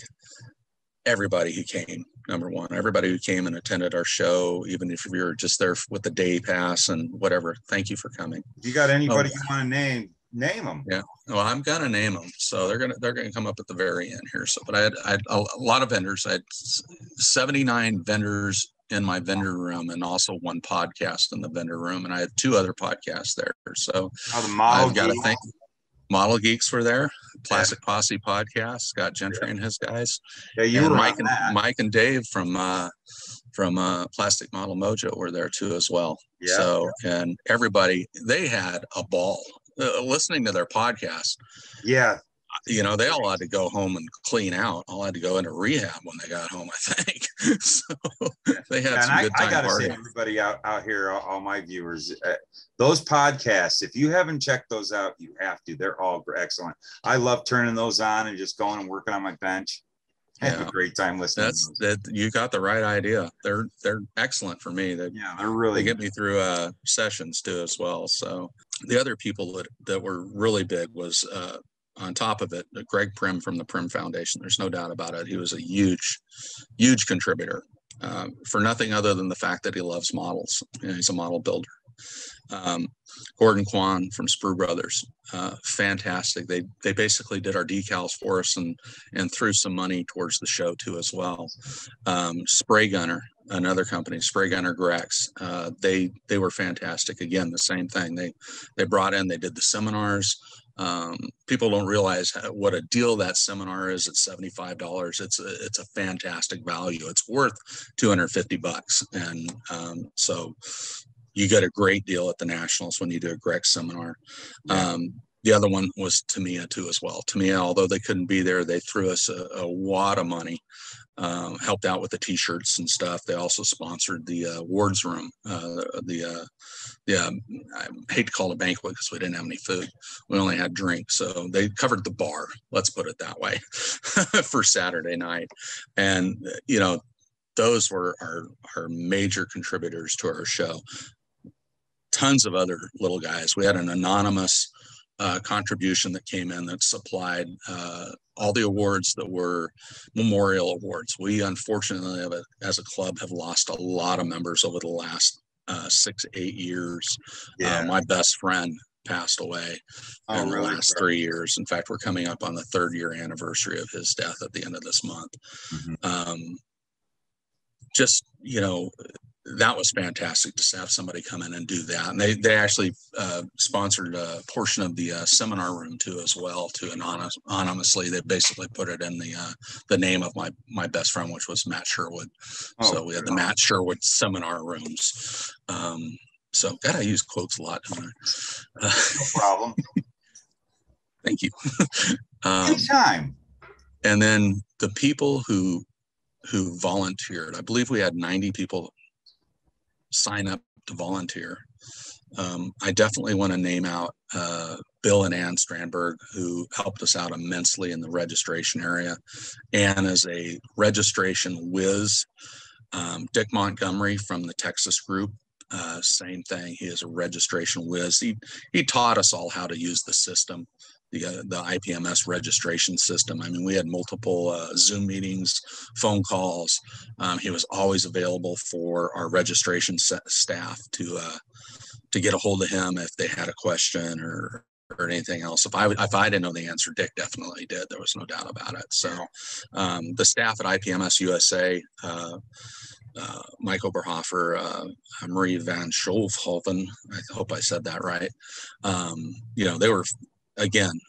Speaker 3: everybody who came. Number one, everybody who came and attended our show, even if you were just there with the day pass and whatever. Thank you for coming.
Speaker 2: If you got anybody you want to name them.
Speaker 3: Yeah. Well, I'm gonna name them. So they're gonna come up at the very end here. So, but I had a lot of vendors. I had 79 vendors in my vendor room, and also 1 podcast in the vendor room, and I had 2 other podcasts there. So I've got to thank. Model Geeks were there. Plastic Posse podcast, Scott Gentry and his guys.
Speaker 2: Yeah, you were
Speaker 3: Mike and Dave from Plastic Model Mojo were there too as well.
Speaker 2: Yeah.
Speaker 3: So, and everybody, they had a ball listening to their podcast.
Speaker 2: Yeah,
Speaker 3: you know, they all had to go home and clean out. All had to go into rehab when they got home, I think. So they had some good time.
Speaker 2: I gotta say, everybody out here, all my viewers, those podcasts, if you haven't checked those out, you have to. They're all excellent. I love turning those on and just going and working on my bench. I had a great time listening.
Speaker 3: That you got the right idea. They're excellent for me. They're really, they get me through sessions too as well. So the other people that were really big was on top of it, Greg Prim from the Prim Foundation. There's no doubt about it. He was a huge contributor for nothing other than the fact that he loves models. You know, he's a model builder. Gordon Kwan from Sprue Brothers, fantastic. They basically did our decals for us and threw some money towards the show too as well. Spray Gunner, another company, Spray Gunner Grex, they were fantastic. Again, the same thing. They brought in, they did the seminars. People don't realize what a deal that seminar is at $75. It's a fantastic value. It's worth $250. And so you get a great deal at the Nationals when you do a Grex seminar. The other one was Tamiya too as well. Tamiya, although they couldn't be there, they threw us a wad of money, helped out with the t-shirts and stuff. They also sponsored the Ward's Room. I hate to call it a banquet because we didn't have any food. We only had drinks. So they covered the bar, let's put it that way, for Saturday night. And, you know, those were our major contributors to our show. Tons of other little guys. We had an anonymous contribution that came in that supplied all the awards that were memorial awards. We unfortunately, as a club, have lost a lot of members over the last 6-8 years. My best friend passed away in the last 3 years. In fact, we're coming up on the 3rd year anniversary of his death at the end of this month. Just, you know, that was fantastic to have somebody come in and do that. And they actually sponsored a portion of the seminar room too as well, to anonymously. They basically put it in the name of my best friend, which was Matt Sherwood. So we had the Matt Sherwood seminar rooms. So God, I use quotes a lot.
Speaker 2: No problem.
Speaker 3: Thank you.
Speaker 2: Anytime.
Speaker 3: And then the people who volunteered, I believe we had 90 people sign up to volunteer. I definitely want to name out Bill and Ann Strandberg, who helped us out immensely in the registration area. Ann is a registration whiz. Dick Montgomery from the Texas group, same thing. He is a registration whiz. He taught us all how to use the system, the IPMS registration system. I mean, we had multiple Zoom meetings, phone calls. He was always available for our registration staff to get a hold of him if they had a question or anything else. If I didn't know the answer, Dick definitely did. There was no doubt about it. So the staff at Ipms Usa, Mike Oberhofer, Marie Van Scholfhoven, I hope I said that right. You know, they were, again,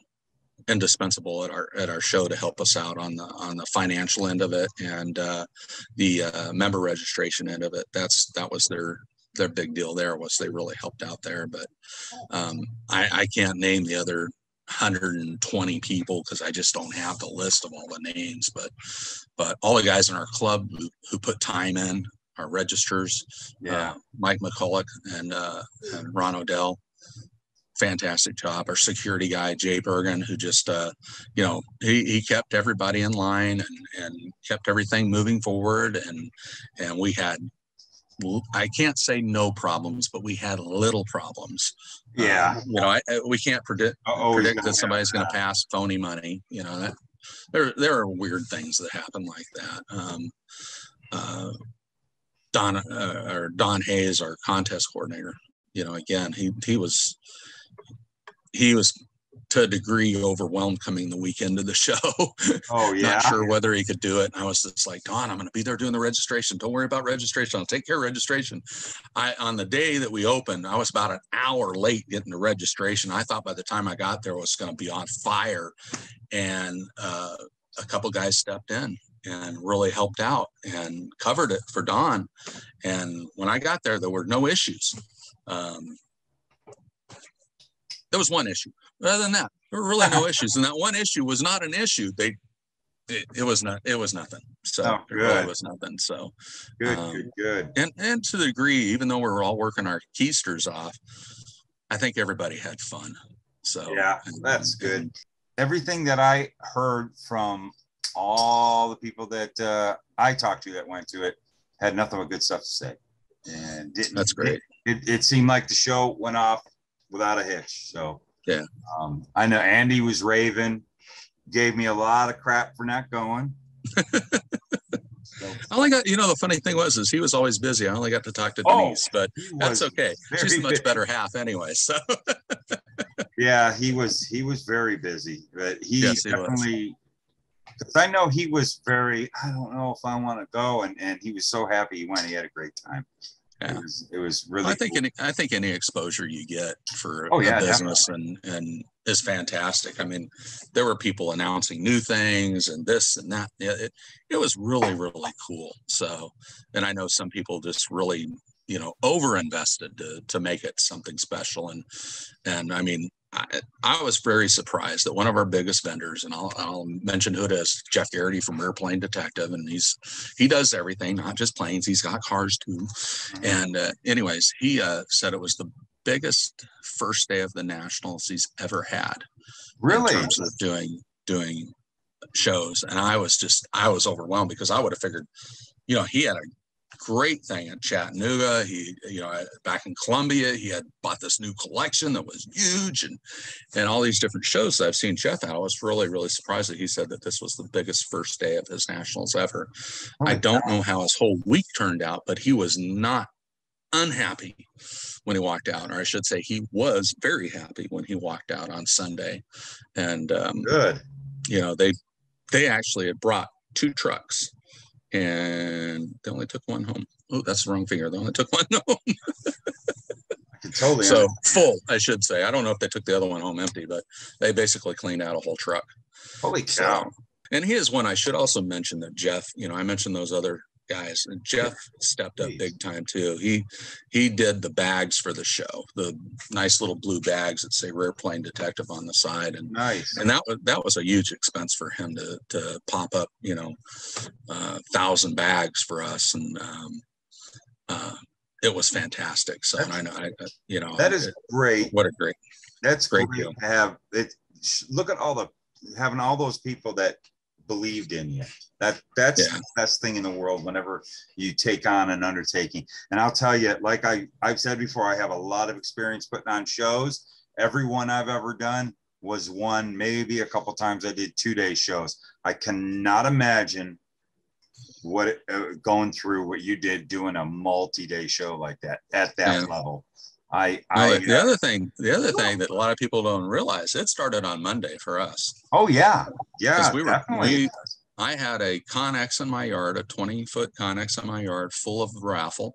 Speaker 3: indispensable at our show to help us out on the financial end of it and the member registration end of it. That was their big deal there, was they really helped out there. But I can't name the other 120 people because I just don't have the list of all the names. But all the guys in our club who put time in, our registers, Mike McCulloch and Ron Odell, fantastic job. Our security guy, Jay Bergen, who just, you know, he kept everybody in line and kept everything moving forward. And we had, I can't say no problems, but we had little problems. You know, we can't predict that somebody's going to pass phony money. You know, that there are weird things that happen like that. Don Hayes, our contest coordinator, you know, again, he was to a degree overwhelmed coming the weekend of the show. Not sure whether he could do it. And I was just like, Don, I'm going to be there doing the registration. Don't worry about registration. I'll take care of registration. On the day that we opened, I was about an hour late getting to registration. I thought by the time I got there, it was going to be on fire. And a couple guys stepped in and really helped out and covered it for Don. And when I got there were no issues. There was one issue. But other than that, There were really no issues. And that one issue was not an issue. It was nothing. So it really was nothing. So
Speaker 2: good.
Speaker 3: And to the degree, even though we were all working our keisters off, I think everybody had fun. So
Speaker 2: yeah, that's good. Everything that I heard from all the people that I talked to that went to it had nothing but good stuff to say. And
Speaker 3: that's great.
Speaker 2: It seemed like the show went off without a hitch. So
Speaker 3: yeah,
Speaker 2: I know Andy was raving, gave me a lot of crap for not going.
Speaker 3: I only got, the funny thing is he was always busy. I only got to talk to Denise, but that's okay. She's a much better half anyway. So
Speaker 2: yeah, he was very busy, but he definitely, because I know he was very, I don't know if I want to go. And he was so happy he went. He had a great time. Yeah. It was really
Speaker 3: I think any exposure you get for a business and is fantastic. I mean, there were people announcing new things and this and that. It was really, really cool. So, and I know some people just really, over invested to make it something special. And I mean, I was very surprised that one of our biggest vendors, and I'll mention who it is, Jeff Garrity from Airplane Detective, and he does everything, not just planes. He's got cars too. And anyways, he said it was the biggest first day of the Nationals he's ever had.
Speaker 2: Really?
Speaker 3: In terms of doing shows, and I was overwhelmed because I would have figured, he had a great thing in Chattanooga. He, back in Columbia, he had bought this new collection that was huge, and all these different shows that I've seen Jeff at. I was really, really surprised that he said that this was the biggest first day of his Nationals ever. I don't know how his whole week turned out, but he was not unhappy when he walked out, or I should say he was very happy when he walked out on Sunday. And
Speaker 2: good.
Speaker 3: They actually had brought 2 trucks, and they only took one home. Oh, that's the wrong finger. They only took one home.
Speaker 2: I can totally
Speaker 3: full, I should say. I don't know if they took the other one home empty, but they basically cleaned out a whole truck.
Speaker 2: Holy cow.
Speaker 3: So, and he is one. I should also mention that Jeff, I mentioned those other guys, and Jeff stepped up big time too. He did the bags for the show, the nice little blue bags that say Airplane Detective on the side, and
Speaker 2: nice.
Speaker 3: And that was a huge expense for him to pop up 1,000 bags for us, and it was fantastic. So I know
Speaker 2: that is great.
Speaker 3: What a great,
Speaker 2: that's
Speaker 3: great
Speaker 2: deal.
Speaker 3: Deal.
Speaker 2: To have it. Look at having all those people that believed in you. That's the best thing in the world whenever you take on an undertaking. And I'll tell you, like I've said before, I have a lot of experience putting on shows. Every one I've ever done was one, maybe a couple times I did 2-day shows. I cannot imagine going through what you did doing a multi-day show like that at that level. The
Speaker 3: other thing that a lot of people don't realize, it started on Monday for us.
Speaker 2: Oh yeah.
Speaker 3: I had a Connex in my yard, a 20-foot Connex in my yard full of raffle.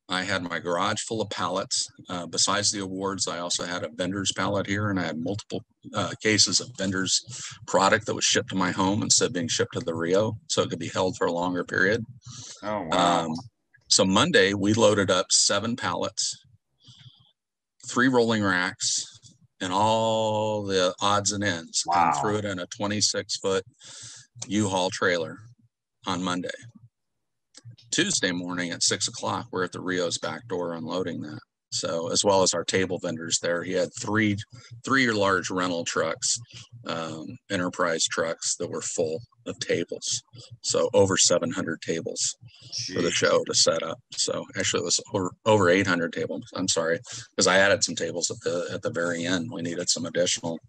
Speaker 3: I had my garage full of pallets. Besides the awards, I also had a vendor's pallet here, and I had multiple cases of vendor's product that was shipped to my home instead of being shipped to the Rio, so it could be held for a longer period.
Speaker 2: Oh, wow.
Speaker 3: So Monday, we loaded up 7 pallets, 3 rolling racks, and all the odds and ends.
Speaker 2: Wow.
Speaker 3: And threw it in a 26-foot U-Haul trailer on Monday. Tuesday morning at 6 o'clock, we're at the Rio's back door unloading that. So, as well as our table vendors there, he had three large rental trucks, enterprise trucks that were full of tables. So over 700 tables for the show to set up. So actually it was over 800 tables. I'm sorry, because I added some tables at the very end. We needed some additional,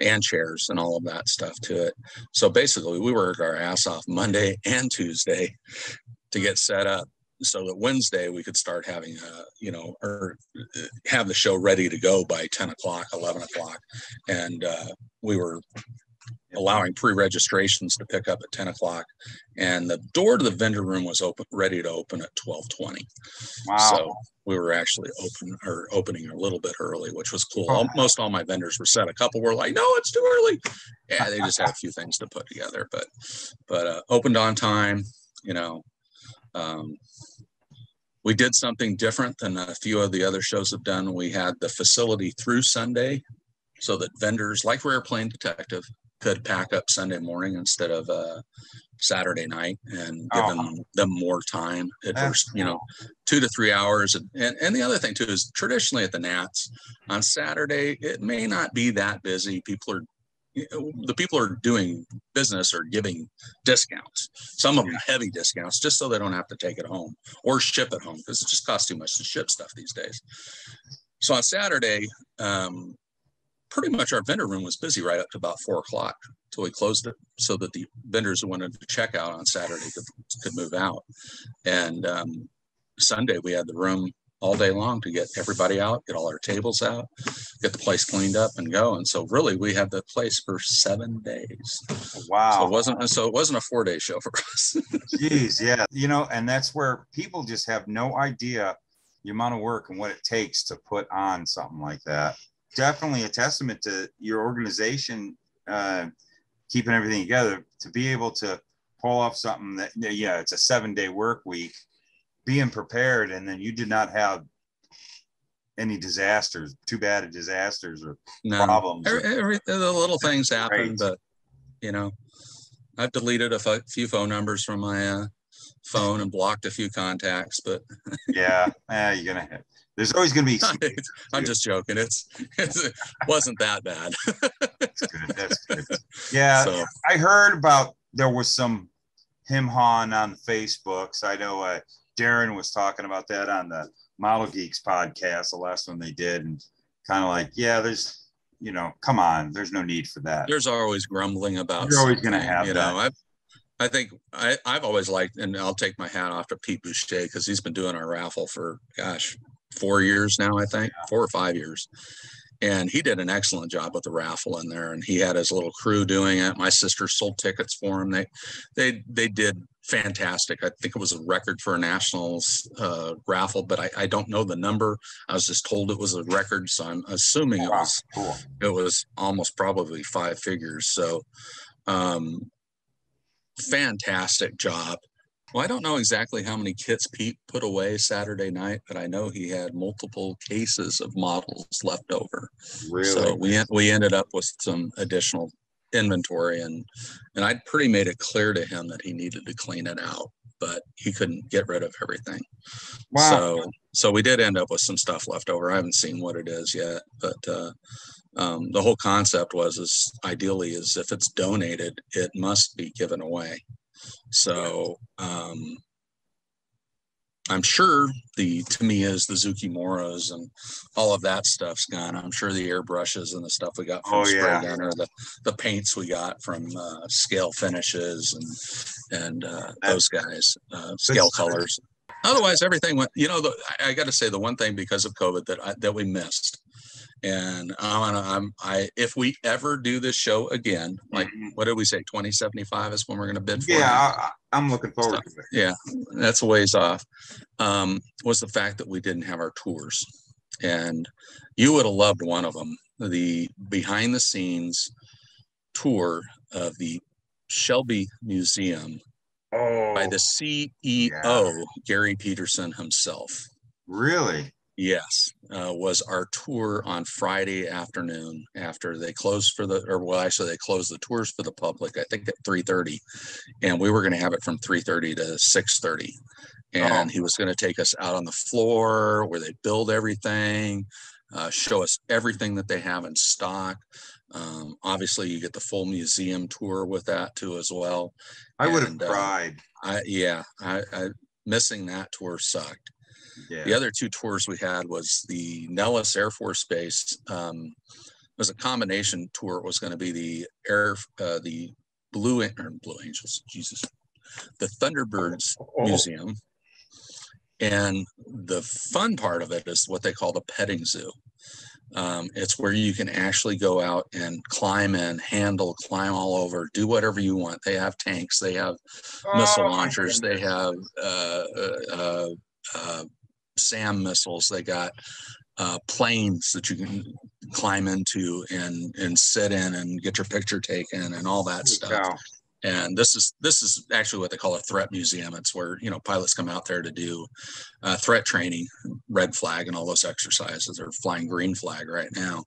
Speaker 3: and chairs and all of that stuff to it. So basically we worked our ass off Monday and Tuesday to get set up, so that Wednesday we could start having, or have the show ready to go by 10 o'clock, 11 o'clock. And we were allowing pre-registrations to pick up at 10 o'clock. And the door to the vendor room was ready to open at 12:20.
Speaker 2: Wow.
Speaker 3: So we were actually opening a little bit early, which was cool. Almost all my vendors were set. A couple were like, no, it's too early. Yeah, they just had a few things to put together, but opened on time, we did something different than a few of the other shows have done. We had the facility through Sunday so that vendors, like Rare Plane Detective, could pack up Sunday morning instead of Saturday night, and giving them more time at first, 2 to 3 hours. And the other thing too is traditionally at the Nats on Saturday, it may not be that busy. The people are doing business or giving discounts, some of them heavy discounts, just so they don't have to take it home or ship it home, because it just costs too much to ship stuff these days. So on Saturday, pretty much our vendor room was busy right up to about 4 o'clock till we closed it, so that the vendors who wanted to check out on Saturday could move out. And Sunday we had the room all day long to get everybody out, get all our tables out, get the place cleaned up and go. And so really we had the place for 7 days.
Speaker 2: Wow.
Speaker 3: So it wasn't a 4-day show for us.
Speaker 2: Jeez, yeah. And that's where people just have no idea the amount of work and what it takes to put on something like that. Definitely a testament to your organization, keeping everything together, to be able to pull off something that, it's a 7-day work week, being prepared, and then you did not have any disasters, too bad disasters or problems.
Speaker 3: The little things happen, but I've deleted a few phone numbers from my phone and blocked a few contacts, but
Speaker 2: you're gonna have. There's always going to be.
Speaker 3: I'm just joking. It wasn't that bad.
Speaker 2: That's good. That's good. Yeah, so. I heard about there was some him-hawing on Facebook. So I know Darren was talking about that on the Model Geeks podcast, the last one they did, and kind of like, there's, come on, there's no need for that.
Speaker 3: There's always grumbling about.
Speaker 2: You're always going to have that.
Speaker 3: I think I've always liked, and I'll take my hat off to Pete Boucher, because he's been doing our raffle for 4 years now, I think, 4 or 5 years. And he did an excellent job with the raffle in there, and he had his little crew doing it. My sister sold tickets for him. They did fantastic. I think it was a record for a nationals raffle, but I don't know the number. I was just told it was a record, so I'm assuming it was almost probably 5 figures. So fantastic job. Well, I don't know exactly how many kits Pete put away Saturday night, but I know he had multiple cases of models left over.
Speaker 2: Really?
Speaker 3: So we ended up with some additional inventory, and I'd pretty made it clear to him that he needed to clean it out, but he couldn't get rid of everything.
Speaker 2: Wow.
Speaker 3: So we did end up with some stuff left over. I haven't seen what it is yet, but the whole concept is ideally is if it's donated, it must be given away. So I'm sure the Tamiyas, the Zuki-Moras, and all of that stuff's gone. I'm sure the airbrushes and the stuff we got from Spray Gunner, the paints we got from Scale Finishes and those guys, Scale Colors. Otherwise, everything went. I got to say the one thing because of COVID that we missed. And if we ever do this show again, like what did we say, 2075 is when we're going to bid for it?
Speaker 2: Yeah, I'm looking forward to it.
Speaker 3: Yeah, that's a ways off. Was the fact that we didn't have our tours, and you would have loved one of them, the behind the scenes tour of the Shelby Museum by the CEO, Gary Peterson himself.
Speaker 2: Really?
Speaker 3: Yes, was our tour on Friday afternoon after they closed they closed the tours for the public, I think at 3:30, and we were going to have it from 3:30 to 6:30, and he was going to take us out on the floor where they build everything, show us everything that they have in stock. Obviously, you get the full museum tour with that too as well.
Speaker 2: I would have cried.
Speaker 3: I missing that tour sucked.
Speaker 2: Yeah.
Speaker 3: The other 2 tours we had was the Nellis Air Force Base. Was a combination tour. It was going to be the Blue Angels, the Thunderbirds Museum, and the fun part of it is what they call the petting zoo. It's where you can actually go out and climb all over, do whatever you want. They have tanks, they have missile launchers, they have SAM missiles, they got planes that you can climb into and sit in and get your picture taken and all that stuff. Wow. And this is actually what they call a threat museum. It's where pilots come out there to do threat training, red flag, and all those exercises. They're flying green flag right now.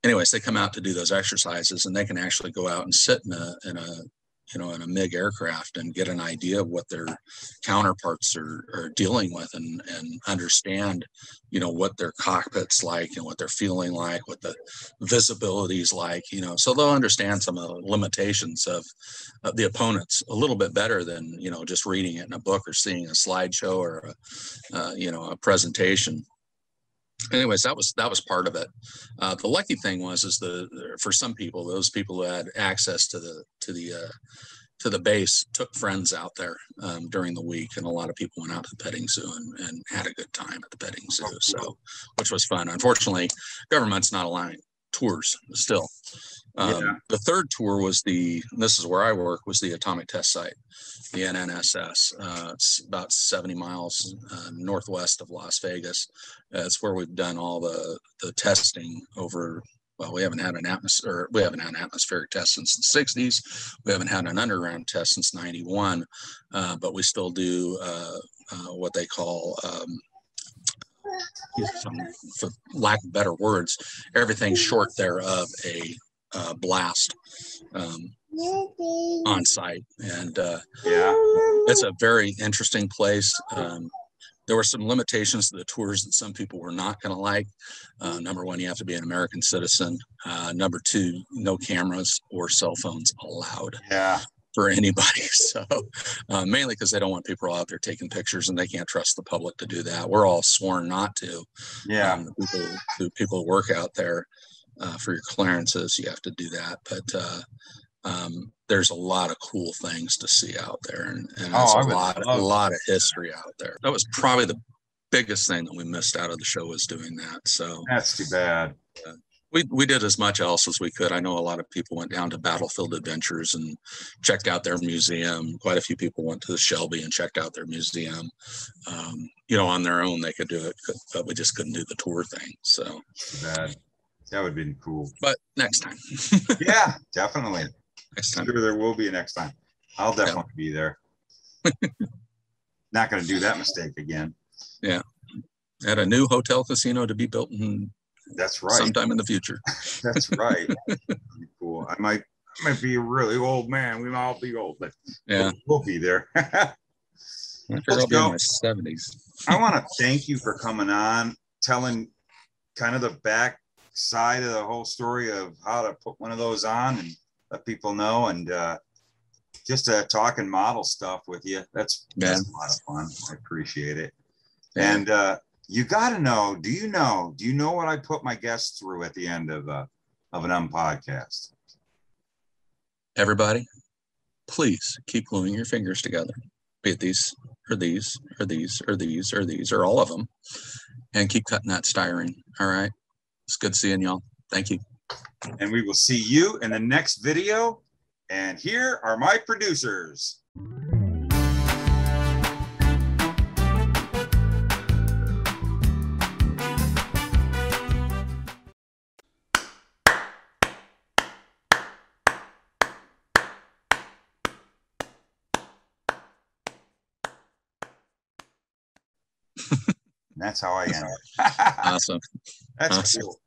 Speaker 3: anyways, they come out to do those exercises, and they can actually go out and sit in a MiG aircraft and get an idea of what their counterparts are dealing with, and understand, what their cockpit's like and what they're feeling like, what the visibility is like, so they'll understand some of the limitations of the opponents a little bit better than, just reading it in a book or seeing a slideshow or a presentation. Anyways, that was part of it. The lucky thing is for some people, those people who had access to the base took friends out there during the week, and a lot of people went out to the petting zoo and had a good time at the petting zoo. So, which was fun. Unfortunately, government's not allowing tours still. The third tour was this is where I work, was the atomic test site, the NNSS. It's about 70 miles northwest of Las Vegas. It's where we've done all the testing over. Well, we haven't had an atmospheric test since the 60s. We haven't had an underground test since 91, but we still do what they call, for lack of better words, everything short thereof a blast on site. And it's a very interesting place. There were some limitations to the tours that some people were not going to like. Number one, you have to be an American citizen. Number two, no cameras or cell phones allowed for anybody. So mainly because they don't want people out there taking pictures, and they can't trust the public to do that. We're all sworn not to. People who work out there, for your clearances, you have to do that. But there's a lot of cool things to see out there, and there's a lot of history out there. That was probably the biggest thing that we missed out of the show, was doing that. So
Speaker 2: that's too bad.
Speaker 3: We did as much else as we could. I know a lot of people went down to Battlefield Adventures and checked out their museum. Quite a few people went to the Shelby and checked out their museum. On their own they could do it, but we just couldn't do the tour thing. So
Speaker 2: too bad. That would have been cool.
Speaker 3: But next time.
Speaker 2: Yeah, definitely.
Speaker 3: Next time.
Speaker 2: Sure, there will be a next time. I'll definitely be there. Not going to do that mistake again.
Speaker 3: Yeah. At a new hotel casino to be built
Speaker 2: that's right.
Speaker 3: sometime in the future.
Speaker 2: That's right. Cool. I might be a really old man. We might all be old, but we'll be there.
Speaker 3: I figure I'll be in my 70s.
Speaker 2: I want to thank you for coming on, telling kind of the back side of the whole story of how to put one of those on and let people know, and just talking model stuff with you. That's a lot of fun. I appreciate it. Yeah. And you got to know, do you know what I put my guests through at the end of an Unpodcast?
Speaker 3: Everybody, please keep gluing your fingers together, be it these or these or these or these or these or all of them, and keep cutting that styrene. All right. It's good seeing y'all. Thank you.
Speaker 2: And we will see you in the next video. And here are my producers. That's how I end.
Speaker 3: Awesome.
Speaker 2: That's cool.